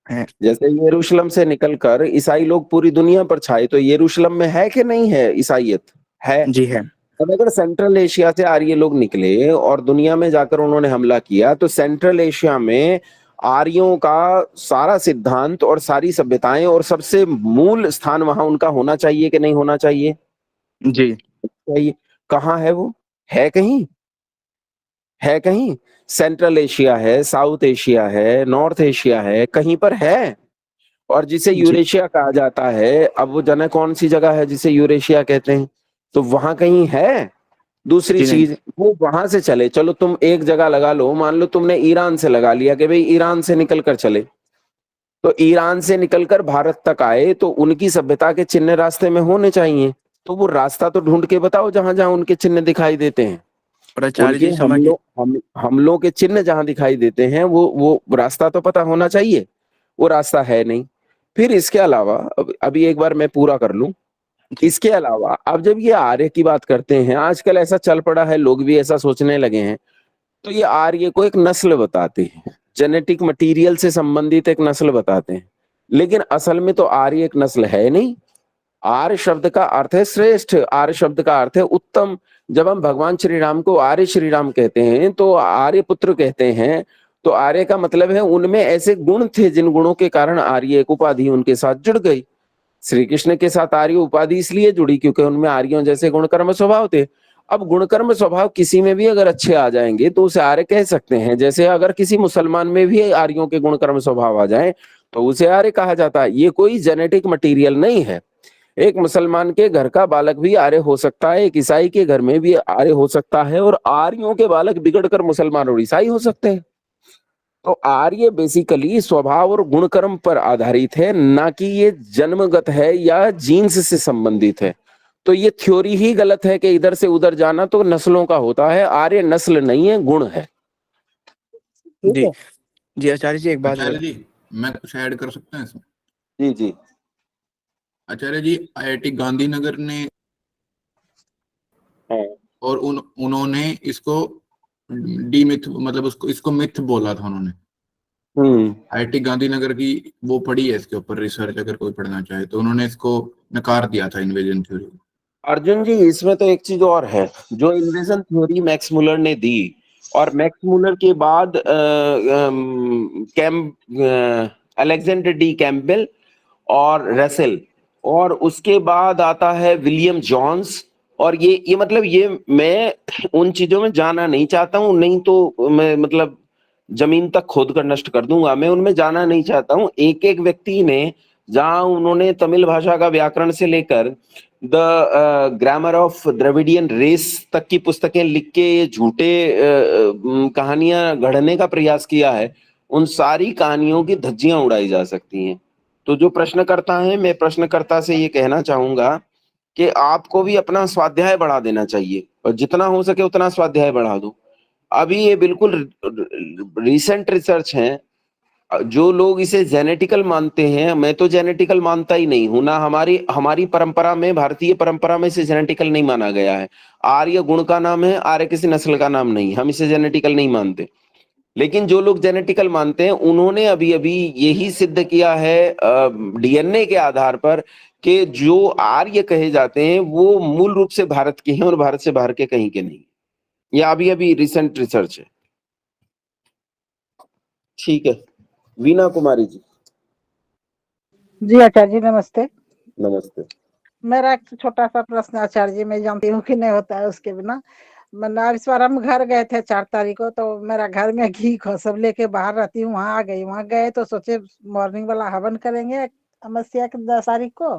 है। जैसे यरूशलेम से निकलकर ईसाई लोग पूरी दुनिया पर छाए, तो यरूशलेम में है कि नहीं है ईसाइयत? है। जी है। अब अगर सेंट्रल एशिया से आर्य लोग निकले और दुनिया में जाकर उन्होंने हमला किया, तो सेंट्रल एशिया में आर्यों का सारा सिद्धांत और सारी सभ्यताएं और सबसे मूल स्थान वहां उनका होना चाहिए कि नहीं होना चाहिए? जी चाहिए। कहाँ है वो? है कहीं? है कहीं? सेंट्रल एशिया है, साउथ एशिया है, नॉर्थ एशिया है, कहीं पर है? और जिसे जी यूरेशिया कहा जाता है, अब वो जाने कौन सी जगह है जिसे यूरेशिया कहते हैं, तो वहां कहीं है? दूसरी जी नहीं। चीज, वो वहां से चले, चलो तुम एक जगह लगा लो, मान लो तुमने ईरान से लगा लिया कि भाई ईरान से निकल कर चले, तो ईरान से निकलकर भारत तक आए, तो उनकी सभ्यता के चिन्ह रास्ते में होने चाहिए। तो वो रास्ता तो ढूंढ के बताओ जहां जहां उनके चिन्ह दिखाई देते हैं। और आचार्य उनके जी क्षमा की। हमलों के चिन्ह जहां दिखाई देते हैं, वो रास्ता तो पता होना चाहिए। वो रास्ता है नहीं। फिर इसके अलावा, अभी एक बार मैं पूरा कर लूं। जी इसके अलावा अब जब ये आर्य की बात करते हैं, आजकल ऐसा चल पड़ा है, लोग भी ऐसा सोचने लगे हैं, तो ये आर्य को एक नस्ल बताते हैं, जेनेटिक मटेरियल से संबंधित एक नस्ल बताते हैं। लेकिन असल में तो आर्य एक नस्ल है नहीं। आर्य शब्द का अर्थ है श्रेष्ठ, आर्य शब्द का अर्थ है उत्तम। जब हम भगवान श्री राम को आर्य श्री राम कहते हैं, तो आर्य पुत्र कहते हैं, तो आर्य का मतलब है उनमें ऐसे गुण थे जिन गुणों के कारण आर्य एक उपाधि उनके साथ जुड़ गई। श्री कृष्ण के साथ आर्य उपाधि इसलिए जुड़ी क्योंकि उनमें आर्यों जैसे गुणकर्म स्वभाव थे। अब गुणकर्म स्वभाव किसी में भी अगर अच्छे आ जाएंगे तो उसे आर्य कह सकते हैं। जैसे अगर किसी मुसलमान में भी आर्यों के गुणकर्म स्वभाव आ जाए तो उसे आर्य कहा जाता है। ये कोई जेनेटिक मटेरियल नहीं है। एक मुसलमान के घर का बालक भी आर्य हो सकता है, एक ईसाई के घर में भी आर्य हो सकता है, और आर्यों के बालक बिगड़कर मुसलमान और ईसाई हो सकते हैं। तो आर्य बेसिकली स्वभाव और गुणकर्म पर आधारित है, ना कि ये जन्मगत है या जीन्स से संबंधित है। तो ये थ्योरी ही गलत है कि इधर से उधर जाना तो नस्लों का होता है। आर्य नस्ल नहीं है, गुण है। ठीक जी है? जी आचार्य जी एक बात आचार्य और। जी, मैं कुछ ऐड कर सकता हूँ इसमें? जी जी। आचार्य जी, आईआईटी गांधीनगर ने हाँ। और उन्होंने इसको डीमिथ, मतलब उसको इसको मिथ बोला था उन्होंने। आईआईटी गांधीनगर की वो पढ़ी है इसके ऊपर रिसर्च, अगर कोई पढ़ना चाहे तो। उन्होंने इसको नकार दिया था, इन्वेजन थ्योरी। अर्जुन जी, इसमें तो एक चीज और है, जो इन्वेजन थ्योरी मैक्स मुलर ने दी, और मैक्स मुलर के बाद अलेक्जेंडर डी कैम्पबेल और रसेल, और उसके बाद आता है विलियम जॉन्स। और ये मतलब ये मैं उन चीजों में जाना नहीं चाहता हूं, नहीं तो मैं मतलब जमीन तक खोद कर नष्ट कर दूंगा। मैं उनमें जाना नहीं चाहता हूं। एक एक व्यक्ति ने, जहां उन्होंने तमिल भाषा का व्याकरण से लेकर the grammar of Dravidian race तक की पुस्तकें लिख के ये झूठे कहानियां गढ़ने का प्रयास किया है, उन सारी कहानियों की धज्जियां उड़ाई जा सकती हैं। तो जो प्रश्नकर्ता है, मैं प्रश्नकर्ता से ये कहना चाहूंगा कि आपको भी अपना स्वाध्याय बढ़ा देना चाहिए, और जितना हो सके उतना स्वाध्याय बढ़ा दो। अभी ये बिल्कुल रिसेंट रिसर्च है। जो लोग इसे जेनेटिकल मानते हैं, मैं तो जेनेटिकल मानता ही नहीं हूं ना। हमारी हमारी परंपरा में, भारतीय परंपरा में इसे जेनेटिकल नहीं माना गया है। आर्य गुण का नाम है, आर्य किसी नस्ल का नाम नहीं। हम इसे जेनेटिकल नहीं मानते। लेकिन जो लोग जेनेटिकल मानते हैं, उन्होंने अभी अभी यही सिद्ध किया है डीएनए के आधार पर कि जो आर्य कहे जाते हैं वो मूल रूप से भारत के हैं और भारत से बाहर के कहीं के नहीं। ये अभी अभी रिसेंट रिसर्च है। ठीक है, वीना कुमारी जी। जी आचार्य जी नमस्ते। नमस्ते। मेरा एक छोटा सा प्रश्न आचार्य जी, मैं जानती हूँ कि नहीं होता है उसके बिना। मैंने इस बार हम घर गए थे 4 तारीख को, तो मेरा घर में घी सब लेके बाहर रहती हूँ, वहां आ गई। वहां गए तो सोचे मॉर्निंग वाला हवन करेंगे अमावस्या के 10 तारीख को,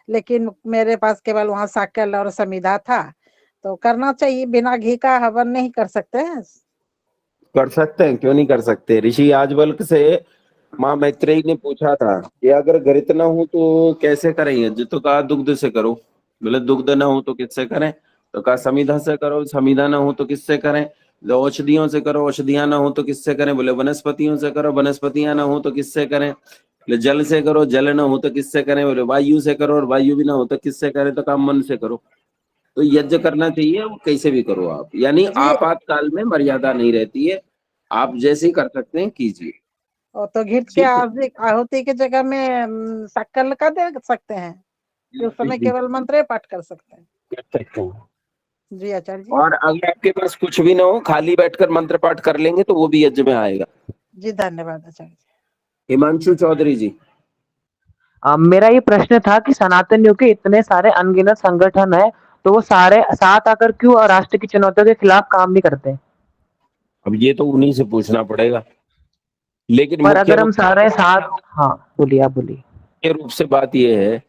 लेकिन मेरे पास केवल वहां साकल और समिधा था। तो करना चाहिए, बिना घी का हवन नहीं कर सकते हैं? कर सकते हैं, क्यों नहीं कर सकते। ऋषि याज्ञवल्क्य से माँ मैत्रेयी ने पूछा था कि अगर घृत न हो तो कैसे करें यज्ञ, तो कहा दुग्ध से करो। बोले दुग्ध न हो तो किससे करें, तो कहा समिधा से करो। समिधा न हो तो किससे करें, तो औषधियों से करो। औषधियां न हो तो किससे करें, बोले वनस्पतियों से करो। वनस्पतियां न हो तो किससे करें, बोले जल से करो। जल न हो तो किससे करें, बोले वायु से करो। और वायु भी ना हो तो किससे करें, तो कहा मन से करो। तो यज्ञ करना चाहिए, वो कैसे भी करो आप, यानी आपातकाल में मर्यादा नहीं रहती है, आप जैसे ही कर सकते हैं कीजिए। और तो घृत के आहुति की जगह में शक्कर का दे सकते हैं कि उस समय केवल मंत्र पाठ कर सकते हैं? कर सकते हैं जी आचार्य जी। और अगर आपके पास कुछ भी ना हो, खाली बैठकर मंत्र पाठ कर लेंगे तो वो भी यज्ञ में आएगा। जी धन्यवाद आचार्य जी। हिमांशु चौधरी जी। मेरा ये प्रश्न था कि सनातन युग के इतने सारे अनगिनत संगठन है, तो वो सारे साथ आकर क्यों राष्ट्र की चुनौतियों के खिलाफ काम नहीं करते? अब ये तो उन्हीं से पूछना पड़ेगा, लेकिन पर अगर हम सारे साथ, हाँ बोलिए, आप बोलिए। मुख्य रूप से बात यह है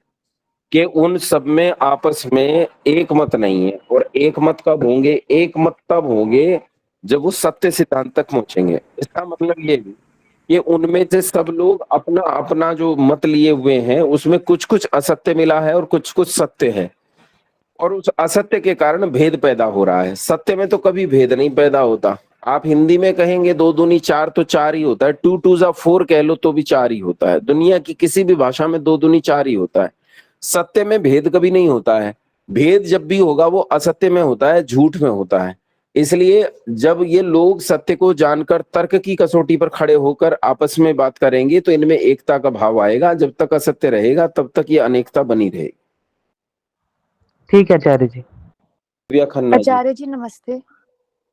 कि उन सब में आपस में एक मत नहीं है। और एक मत कब होंगे, एक मत तब होंगे जब वो सत्य सिद्धांत तक पहुंचेंगे। इसका मतलब ये भी कि उनमें से सब लोग अपना अपना जो मत लिए हुए हैं उसमें कुछ कुछ असत्य मिला है और कुछ कुछ सत्य है, और उस असत्य के कारण भेद पैदा हो रहा है। सत्य में तो कभी भेद नहीं पैदा होता। आप हिंदी में कहेंगे 2 दूनी 4 तो 4 ही होता है, 2 2 जा 4 कह लो तो भी 4 ही होता है। दुनिया की किसी भी भाषा में 2 दूनी 4 ही होता है। सत्य में भेद कभी नहीं होता है। भेद जब भी होगा वो असत्य में होता है, झूठ में होता है। इसलिए जब ये लोग सत्य को जानकर तर्क की कसौटी पर खड़े होकर आपस में बात करेंगे तो इनमें एकता का भाव आएगा। जब तक असत्य रहेगा तब तक ये अनेकता बनी रहेगी। ठीक है आचार्य जी। आचार्य जी नमस्ते।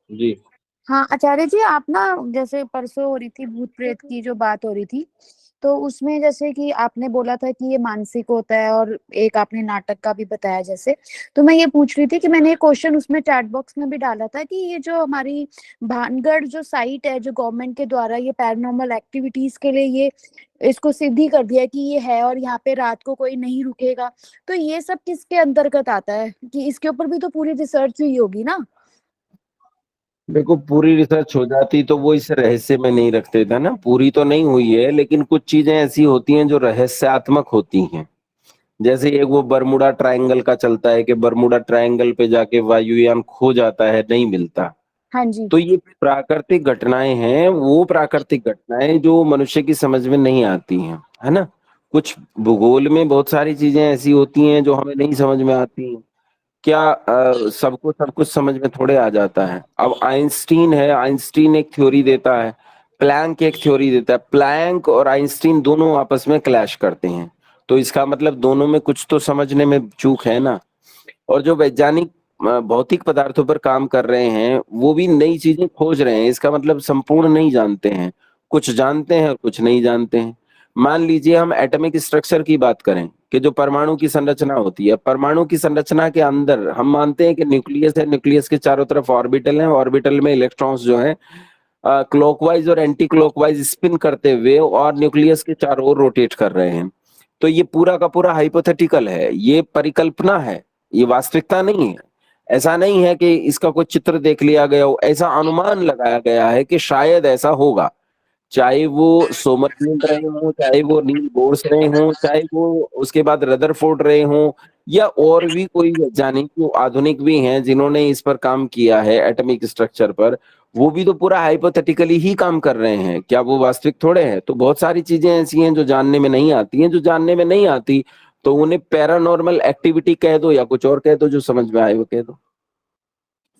जी हाँ आचार्य जी, आप ना जैसे परसों हो रही थी भूत प्रेत की जो बात हो रही थी, तो उसमें जैसे कि आपने बोला था कि ये मानसिक होता है, और एक आपने नाटक का भी बताया जैसे। तो मैं ये पूछ रही थी कि मैंने एक क्वेश्चन उसमें चैट बॉक्स में भी डाला था कि ये जो हमारी भानगढ़ जो साइट है, जो गवर्नमेंट के द्वारा ये पैरानॉर्मल एक्टिविटीज के लिए ये इसको सिद्धि कर दिया कि ये है और यहाँ पे रात को कोई नहीं रुकेगा, तो ये सब किसके अंतर्गत आता है? कि इसके ऊपर भी तो पूरी रिसर्च हुई होगी ना? देखो, पूरी रिसर्च हो जाती तो वो इस रहस्य में नहीं रखते थे ना। पूरी तो नहीं हुई है, लेकिन कुछ चीजें ऐसी होती हैं जो रहस्यात्मक होती हैं। जैसे एक वो बरमुडा ट्रायंगल का चलता है कि बरमुडा ट्रायंगल पे जाके वायुयान खो जाता है, नहीं मिलता। हाँ जी। तो ये प्राकृतिक घटनाएं हैं, वो प्राकृतिक घटनाएं जो मनुष्य की समझ में नहीं आती हैं, है ना। कुछ भूगोल में बहुत सारी चीजें ऐसी होती हैं जो हमें नहीं समझ में आती हैं। क्या सबको सब कुछ समझ में थोड़े आ जाता है। अब आइंस्टीन है, आइंस्टीन एक थ्योरी देता है, प्लैंक एक थ्योरी देता है। प्लैंक और आइंस्टीन दोनों आपस में क्लैश करते हैं, तो इसका मतलब दोनों में कुछ तो समझने में चूक है ना। और जो वैज्ञानिक भौतिक पदार्थों पर काम कर रहे हैं वो भी नई चीजें खोज रहे हैं। इसका मतलब संपूर्ण नहीं जानते हैं, कुछ जानते हैं और कुछ नहीं जानते हैं। मान लीजिए हम एटॉमिक स्ट्रक्चर की बात करें कि जो परमाणु की संरचना होती है, परमाणु की संरचना के अंदर हम मानते हैं कि न्यूक्लियस है, न्यूक्लियस के चारों तरफ ऑर्बिटल है, ऑर्बिटल में इलेक्ट्रॉन्स जो है क्लॉकवाइज और एंटी क्लॉकवाइज स्पिन करते हुए और न्यूक्लियस के चारों ओर रोटेट कर रहे हैं। तो ये पूरा का पूरा हाइपोथेटिकल है, ये परिकल्पना है, ये वास्तविकता नहीं है। ऐसा नहीं है कि इसका कोई चित्र देख लिया गया हो, ऐसा अनुमान लगाया गया है कि शायद ऐसा होगा। चाहे वो सोमरफेल्ड रहे हों, चाहे वो नील बोर्स रहे हों, चाहे वो उसके बाद रदरफोर्ड रहे हों, या और भी कोई वैज्ञानिक जो आधुनिक भी हैं जिन्होंने इस पर काम किया है एटॉमिक स्ट्रक्चर पर, वो भी तो पूरा हाइपोथेटिकली ही काम कर रहे हैं। क्या वो वास्तविक थोड़े हैं? तो बहुत सारी चीजें ऐसी हैं जो जानने में नहीं आती हैं। जो जानने में नहीं आती तो उन्हें पैरानॉर्मल एक्टिविटी कह दो या कुछ और कह दो, जो समझ में आए वो कह दो।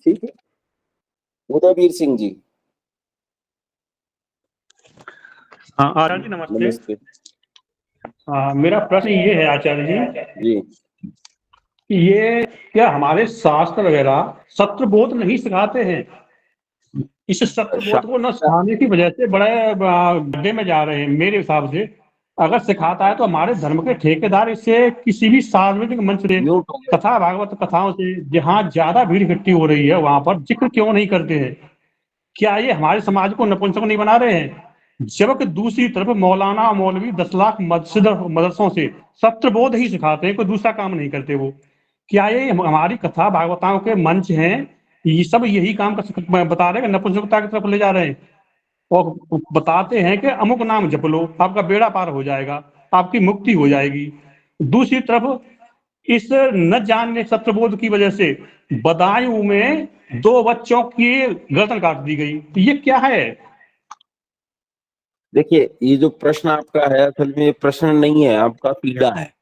ठीक है, उदयवीर सिंह जी। हाँ आचार्य जी नमस्ते। मेरा प्रश्न ये है आचार्य जी कि ये क्या हमारे शास्त्र वगैरह सत्यबोध नहीं सिखाते हैं? इस सत्यबोध को न सिखाने की वजह से बड़े गड्ढे में जा रहे हैं मेरे हिसाब से। अगर सिखाता है तो हमारे धर्म के ठेकेदार इसे किसी भी सार्वजनिक मंच से, कथा भागवत कथाओं से, जहाँ ज्यादा भीड़ इकट्ठी हो रही है वहां पर जिक्र क्यों नहीं करते हैं? क्या ये हमारे समाज को नपुंसक नहीं बना रहे हैं? जबकि दूसरी तरफ मौलाना और मौलवी 10 लाख मदरसों से सत्यबोध ही सिखाते हैं, कोई दूसरा काम नहीं करते वो। क्या ये हमारी कथा भागवताओं के मंच हैं? ये सब यही काम बता रहे हैं, नपुंसकता की तरफ ले जा रहे हैं और बताते हैं कि अमुक नाम जप लो, आपका बेड़ा पार हो जाएगा, आपकी मुक्ति हो जाएगी। दूसरी तरफ इस न जानने सत्यबोध की वजह से बदायूं में 2 बच्चों की गर्दन काट दी गई। तो ये क्या है? देखिए, ये जो प्रश्न आपका है असल में प्रश्न नहीं है, आपका पीड़ा है।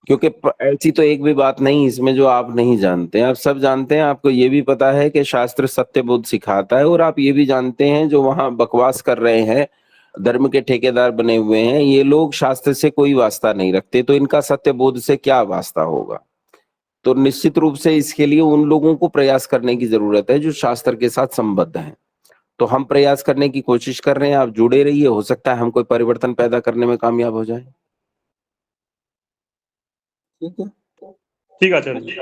क्योंकि ऐसी तो एक भी बात नहीं इसमें जो आप नहीं जानते हैं। आप सब जानते हैं, आपको ये भी पता है कि शास्त्र सत्यबोध सिखाता है, और आप ये भी जानते हैं जो वहां बकवास कर रहे हैं, धर्म के ठेकेदार बने हुए हैं, ये लोग शास्त्र से कोई वास्ता नहीं रखते, तो इनका सत्यबोध से क्या वास्ता होगा? तो निश्चित रूप से इसके लिए उन लोगों को प्रयास करने की जरूरत है जो शास्त्र के साथ संबद्ध हैं। तो हम प्रयास करने की कोशिश कर रहे हैं, आप जुड़े रहिए, हो सकता है हम कोई परिवर्तन पैदा करने में कामयाब हो जाए। ठीक है, ठीक है आचार्य जी।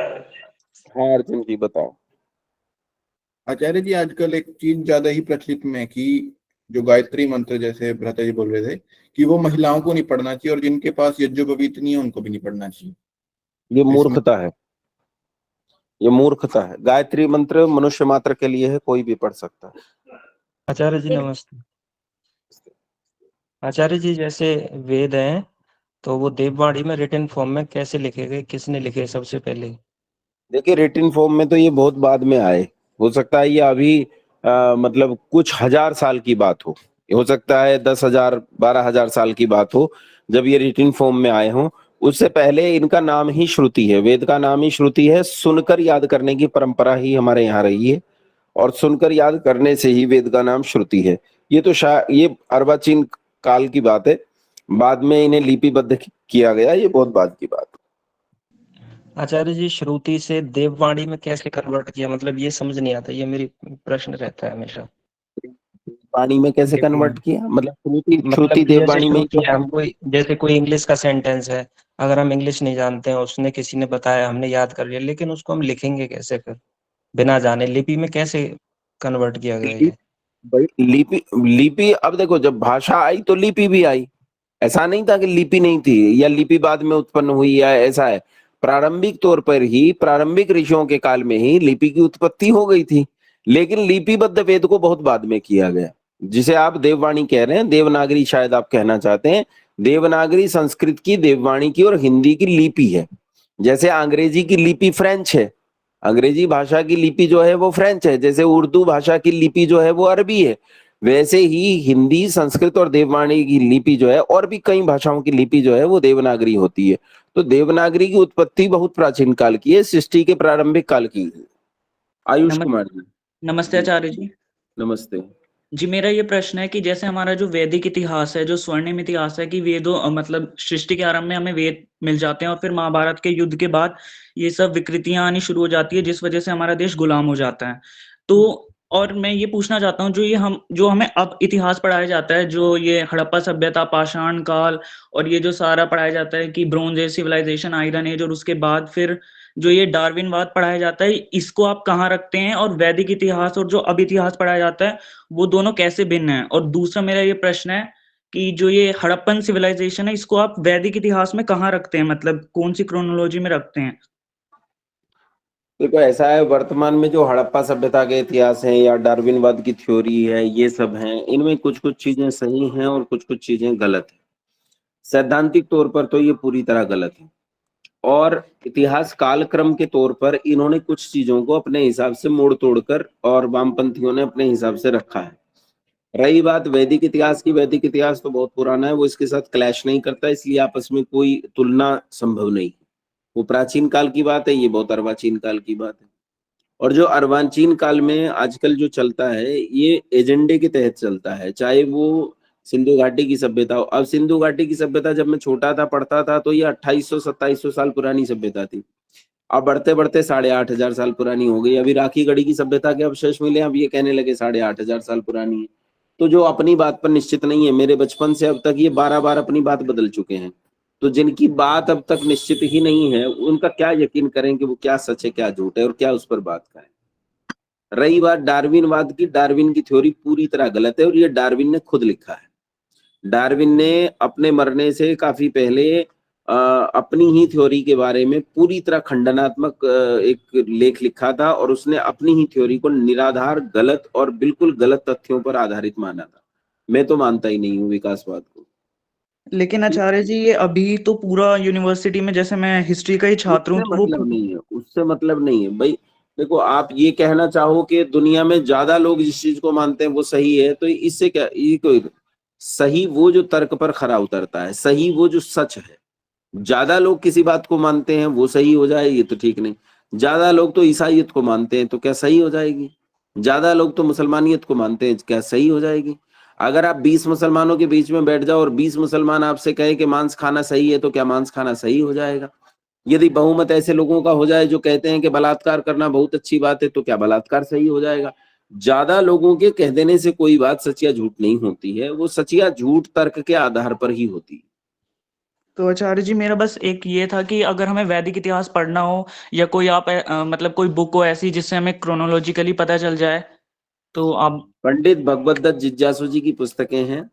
हाँ अर्जुन जी बताओ। आचार्य जी, आजकल एक चीज ज्यादा ही प्रचलित में है कि जो गायत्री मंत्र, जैसे भ्राता जी बोल रहे थे कि वो महिलाओं को नहीं पढ़ना चाहिए, और जिनके पास यज्ञोपवीत नहीं है उनको भी नहीं पढ़ना चाहिए। ये मूर्खता है, ये मूर्खता है। गायत्री मंत्र मनुष्य मात्र के लिए है, कोई भी पढ़ सकता है। आचार्य जी नमस्ते। आचार्य जी, जैसे वेद हैं तो वो देववाणी में रिटन फॉर्म में कैसे लिखे गए, किसने लिखे सबसे पहले? देखिए, रिटन फॉर्म में तो ये बहुत बाद में आए, हो सकता है ये अभी मतलब कुछ हजार साल की बात हो सकता है 10,000 12,000 साल की बात हो जब ये रिटन फॉर्म में आए हों। उससे पहले इनका नाम ही श्रुति है, वेद का नाम ही श्रुति है। सुनकर याद करने की परंपरा ही हमारे यहाँ रही है, और सुनकर याद करने से ही वेद का नाम श्रुति है। ये तो ये अर्वाचीन काल की बात है, बाद में इन्हें लिपिबद्ध किया गया, ये बहुत बाद की बात। आचार्य जी, श्रुति से देववाणी में कैसे कन्वर्ट किया, मतलब ये समझ नहीं आता, ये मेरी प्रश्न रहता है हमेशा। वाणी में कैसे कन्वर्ट किया, मतलब श्रुति देववाणी में हम कोई जैसे कोई इंग्लिश का सेंटेंस है, अगर हम इंग्लिश नहीं जानते हैं, उसने किसी ने बताया, हमने याद कर लिया, लेकिन उसको हम लिखेंगे कैसे फिर बिना जाने? लिपि में कैसे कन्वर्ट किया गया है? लिपि अब देखो, जब भाषा आई तो लिपि भी आई, ऐसा नहीं था कि लिपि नहीं थी या लिपि बाद में उत्पन्न हुई या ऐसा है। प्रारंभिक तौर पर ही प्रारंभिक ऋषियों के काल में ही लिपि की उत्पत्ति हो गई थी, लेकिन लिपिबद्ध वेद को बहुत बाद में किया गया, जिसे आप देववाणी कह रहे हैं। देवनागरी शायद आप कहना चाहते हैं। देवनागरी संस्कृत की देववाणी की और हिंदी की लिपि है, जैसे अंग्रेजी की लिपि फ्रेंच है, अंग्रेजी भाषा की लिपि जो है वो फ्रेंच है, जैसे उर्दू भाषा की लिपि जो है वो अरबी है, वैसे ही हिंदी, संस्कृत और देववाणी की लिपि जो है, और भी कई भाषाओं की लिपि जो है वो देवनागरी होती है। तो देवनागरी की उत्पत्ति बहुत प्राचीन काल की है, सृष्टि के प्रारंभिक काल की है। आयुष कुमार जी नमस्ते आचार्य जी। नमस्ते जी, मेरा ये प्रश्न है कि जैसे हमारा जो वैदिक इतिहास है, जो स्वर्णिम इतिहास है, कि वेदों मतलब सृष्टि के आरंभ में हमें वेद मिल जाते हैं और फिर महाभारत के युद्ध के बाद ये सब विकृतियां आनी शुरू हो जाती है, जिस वजह से हमारा देश गुलाम हो जाता है। तो और मैं ये पूछना चाहता हूँ, जो हमें अब इतिहास पढ़ाया जाता है, जो ये हड़प्पा सभ्यता, पाषाण काल, और ये जो सारा पढ़ाया जाता है कि bronze age civilisation, iron age, और उसके बाद फिर जो ये डार्विनवाद पढ़ाया जाता है, इसको आप कहाँ रखते हैं? और वैदिक इतिहास और जो अब इतिहास पढ़ाया जाता है, वो दोनों कैसे भिन्न है? और दूसरा मेरा ये प्रश्न है कि जो ये हड़प्पन सिविलाइजेशन है, इसको आप वैदिक इतिहास में कहाँ रखते हैं, मतलब कौन सी क्रोनोलॉजी में रखते हैं? देखो, ऐसा है, वर्तमान में जो हड़प्पा सभ्यता के इतिहास हैं या डार्विनवाद की थ्योरी है, ये सब हैं, इनमें कुछ कुछ चीजें सही हैं और कुछ कुछ चीजें गलत है। सैद्धांतिक तौर पर तो ये पूरी तरह गलत है, और इतिहास कालक्रम के तौर पर इन्होंने कुछ चीजों को अपने हिसाब से मोड़ तोड़कर, और वामपंथियों ने अपने हिसाब से रखा है। रही बात वैदिक इतिहास की, वैदिक इतिहास तो बहुत पुराना है, वो इसके साथ क्लैश नहीं करता, इसलिए आपस में कोई तुलना संभव नहीं। वो प्राचीन काल की बात है, ये बहुत अर्वाचीन काल की बात है। और जो अर्वाचीन काल में आजकल जो चलता है, ये एजेंडे के तहत चलता है, चाहे वो सिंधु घाटी की सभ्यता हो। अब सिंधु घाटी की सभ्यता जब मैं छोटा था, पढ़ता था, तो ये 2800-2700 साल पुरानी सभ्यता थी। अब बढ़ते बढ़ते 8,500 साल पुरानी हो गई। अभी राखी गढ़ी की सभ्यता के अवशेष मिले, अब ये कहने लगे 8,500 साल पुरानी है। तो जो अपनी बात पर निश्चित नहीं है, मेरे बचपन से अब तक ये 12 बार अपनी बात बदल चुके हैं, तो जिनकी बात अब तक निश्चित ही नहीं है उनका क्या यकीन करें कि वो क्या सच है क्या झूठ है और क्या उस पर बात करें। रही बात डार्विनवाद की, डार्विन की थ्योरी पूरी तरह गलत है और ये डार्विन ने खुद लिखा है। डार्विन ने अपने मरने से काफी पहले अपनी ही थ्योरी के बारे में पूरी तरह खंडनात्मक एक लेख लिखा था और उसने अपनी ही थ्योरी को निराधार, गलत और बिल्कुल गलत तथ्यों पर आधारित माना था। मैं तो मानता ही नहीं हूँ विकासवाद को। लेकिन आचार्य जी ये अभी तो पूरा यूनिवर्सिटी में, जैसे मैं हिस्ट्री का ही छात्र हूँ, तो मतलब नहीं है, उससे मतलब नहीं है भाई। देखो, आप ये कहना चाहो कि दुनिया में ज्यादा लोग जिस चीज को मानते हैं वो सही है, तो इससे क्या, ये कोई सही वो जो तर्क पर खरा उतरता है, सही वो जो सच है। ज्यादा लोग किसी बात को मानते हैं वो सही हो जाए, ये तो ठीक नहीं। ज्यादा लोग तो ईसाईयत को मानते हैं तो क्या सही हो जाएगी? ज्यादा लोग तो मुसलमानियत को मानते हैं, क्या सही हो जाएगी? अगर आप 20 मुसलमानों के बीच में बैठ जाओ और 20 मुसलमान आपसे कहे कि मांस खाना सही है, तो क्या मांस खाना सही हो जाएगा? यदि बहुमत ऐसे लोगों का हो जाए जो कहते हैं कि बलात्कार करना बहुत अच्छी बात है, तो क्या बलात्कार सही हो जाएगा? ज्यादा लोगों के कह देने से कोई बात सच या झूठ नहीं होती है, वो सच या झूठ तर्क के आधार पर ही होती है। तो आचार्य जी मेरा बस एक ये था कि अगर हमें वैदिक इतिहास पढ़ना हो या कोई आप मतलब कोई बुक हो ऐसी जिससे हमें क्रोनोलॉजिकली पता चल जाए, तो आप। पंडित भगवत दत्त जिज्ञासु जी की पुस्तकें हैं,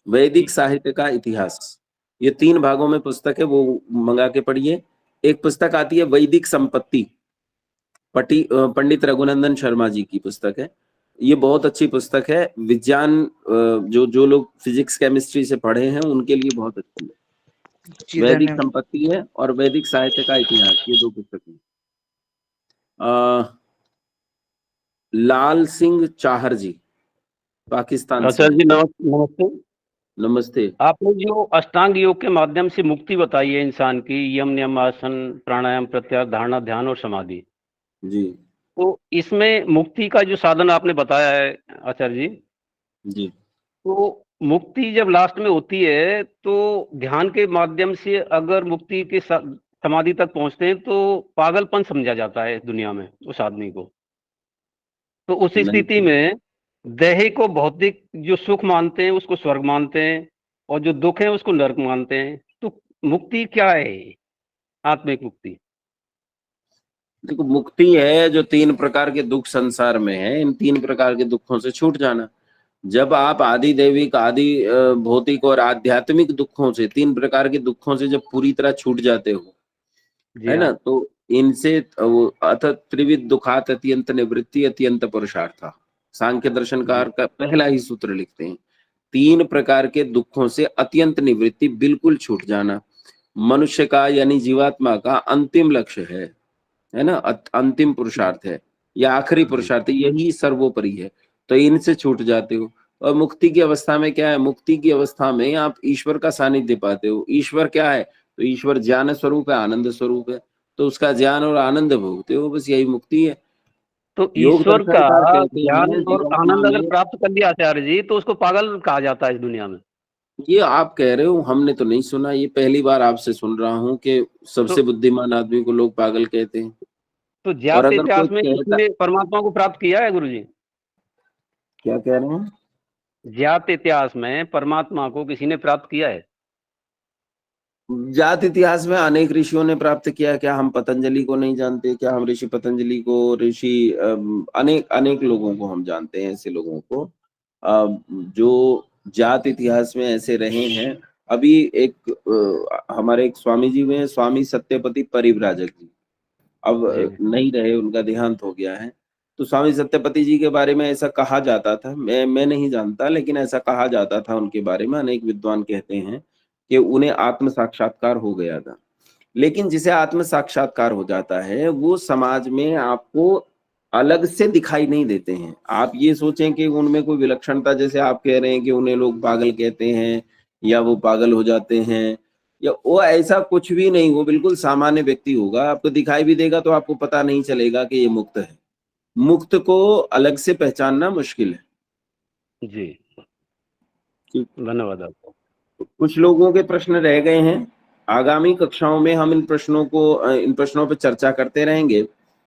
वैदिक साहित्य का इतिहास, ये 3 भागों में पुस्तक है, वो मंगा के पढ़िए। एक पुस्तक आती है वैदिक संपत्ति, पंडित रघुनंदन शर्मा जी की पुस्तक है। ये बहुत अच्छी पुस्तक है, विज्ञान जो लोग फिजिक्स केमिस्ट्री से पढ़े हैं उनके लिए बहुत अच्छी है। वैदिक संपत्ति है और वैदिक साहित्य का इतिहास, ये 2 पुस्तकें। लाल सिंह चाहर जी, पाकिस्तान से। आचार्य जी नमस्ते। नमस्ते। आपने जो अष्टांग योग के माध्यम से मुक्ति बताई है इंसान की, यम नियम आसन प्राणायाम प्रत्याहार धारणा ध्यान और समाधि जी, तो इसमें मुक्ति का जो साधन आपने बताया है आचार्य जी, तो मुक्ति जब लास्ट में होती है तो ध्यान के माध्यम से अगर मुक्ति के समाधि तक पहुंचते हैं तो पागलपन समझा जाता है दुनिया में उस आदमी को। तो उस स्थिति में देह को भौतिक जो सुख मानते हैं उसको स्वर्ग मानते हैं और जो दुख है उसको नरक मानते हैं। तो मुक्ति क्या है, आत्मिक मुक्ति? देखो, मुक्ति है जो 3 प्रकार के दुख संसार में है, इन 3 प्रकार के दुखों से छूट जाना। जब आप आदि दैविक, आदि भौतिक और आध्यात्मिक दुखों से, 3 प्रकार के दुखों से जब पूरी तरह छूट जाते हो, है ना, तो इनसे अथ त्रिविध दुखात अत्यंत निवृत्ति अत्यंत पुरुषार्थ, सांख्य दर्शनकार का पहला ही सूत्र लिखते हैं। 3 प्रकार के दुखों से अत्यंत निवृत्ति, बिल्कुल छूट जाना, मनुष्य का यानी जीवात्मा का अंतिम लक्ष्य है ना, अंतिम पुरुषार्थ है या आखिरी पुरुषार्थ, यही सर्वोपरि है। तो इनसे छूट जाते हो। और मुक्ति की अवस्था में क्या है? मुक्ति की अवस्था में आप ईश्वर का सानिध्य पाते हो। ईश्वर क्या है? तो ईश्वर ज्ञान स्वरूप है, आनंद स्वरूप है, तो उसका ज्ञान और आनंद भोगते हो, बस यही मुक्ति है। तो ईश्वर का ज्ञान और आनंद अगर प्राप्त कर लिया आचार्य जी तो उसको पागल कहा जाता है इस दुनिया में? ये आप कह रहे हो, हमने तो नहीं सुना, ये पहली बार आपसे सुन रहा हूँ कि सबसे बुद्धिमान आदमी को लोग पागल कहते हैं। तो ज्ञात इतिहास में किसने परमात्मा को प्राप्त किया है गुरुजी? क्या कह रहे हैं? ज्ञात इतिहास में परमात्मा को किसी ने प्राप्त किया है? ज्ञात इतिहास में अनेक ऋषियों ने प्राप्त किया। क्या हम पतंजलि को नहीं जानते? क्या हम ऋषि पतंजलि को, ऋषि अनेक लोगों को हम जानते हैं, ऐसे लोगों को जो ज्ञात इतिहास में ऐसे रहे हैं। अभी हमारे एक स्वामी जी में, स्वामी सत्यपति परिव्राजक जी, अब नहीं रहे, उनका देहांत हो गया है। तो स्वामी सत्यपति जी के बारे में ऐसा कहा जाता था, मैं नहीं जानता, लेकिन ऐसा कहा जाता था उनके बारे में, अनेक विद्वान कहते हैं कि उन्हें आत्म साक्षात्कार हो गया था। लेकिन जिसे आत्म साक्षात्कार हो जाता है वो समाज में आपको अलग से दिखाई नहीं देते हैं। आप ये सोचें कि उनमें कोई विलक्षणता, जैसे आप कह रहे हैं कि उन्हें लोग पागल कहते हैं या वो पागल हो जाते हैं, या वो ऐसा कुछ भी नहीं। वो बिल्कुल सामान्य व्यक्ति होगा, आपको दिखाई भी देगा तो आपको पता नहीं चलेगा कि ये मुक्त है। मुक्त को अलग से पहचानना मुश्किल है। जी, धन्यवाद आपको। कुछ लोगों के प्रश्न रह गए हैं, आगामी कक्षाओं में हम इन प्रश्नों पर चर्चा करते रहेंगे।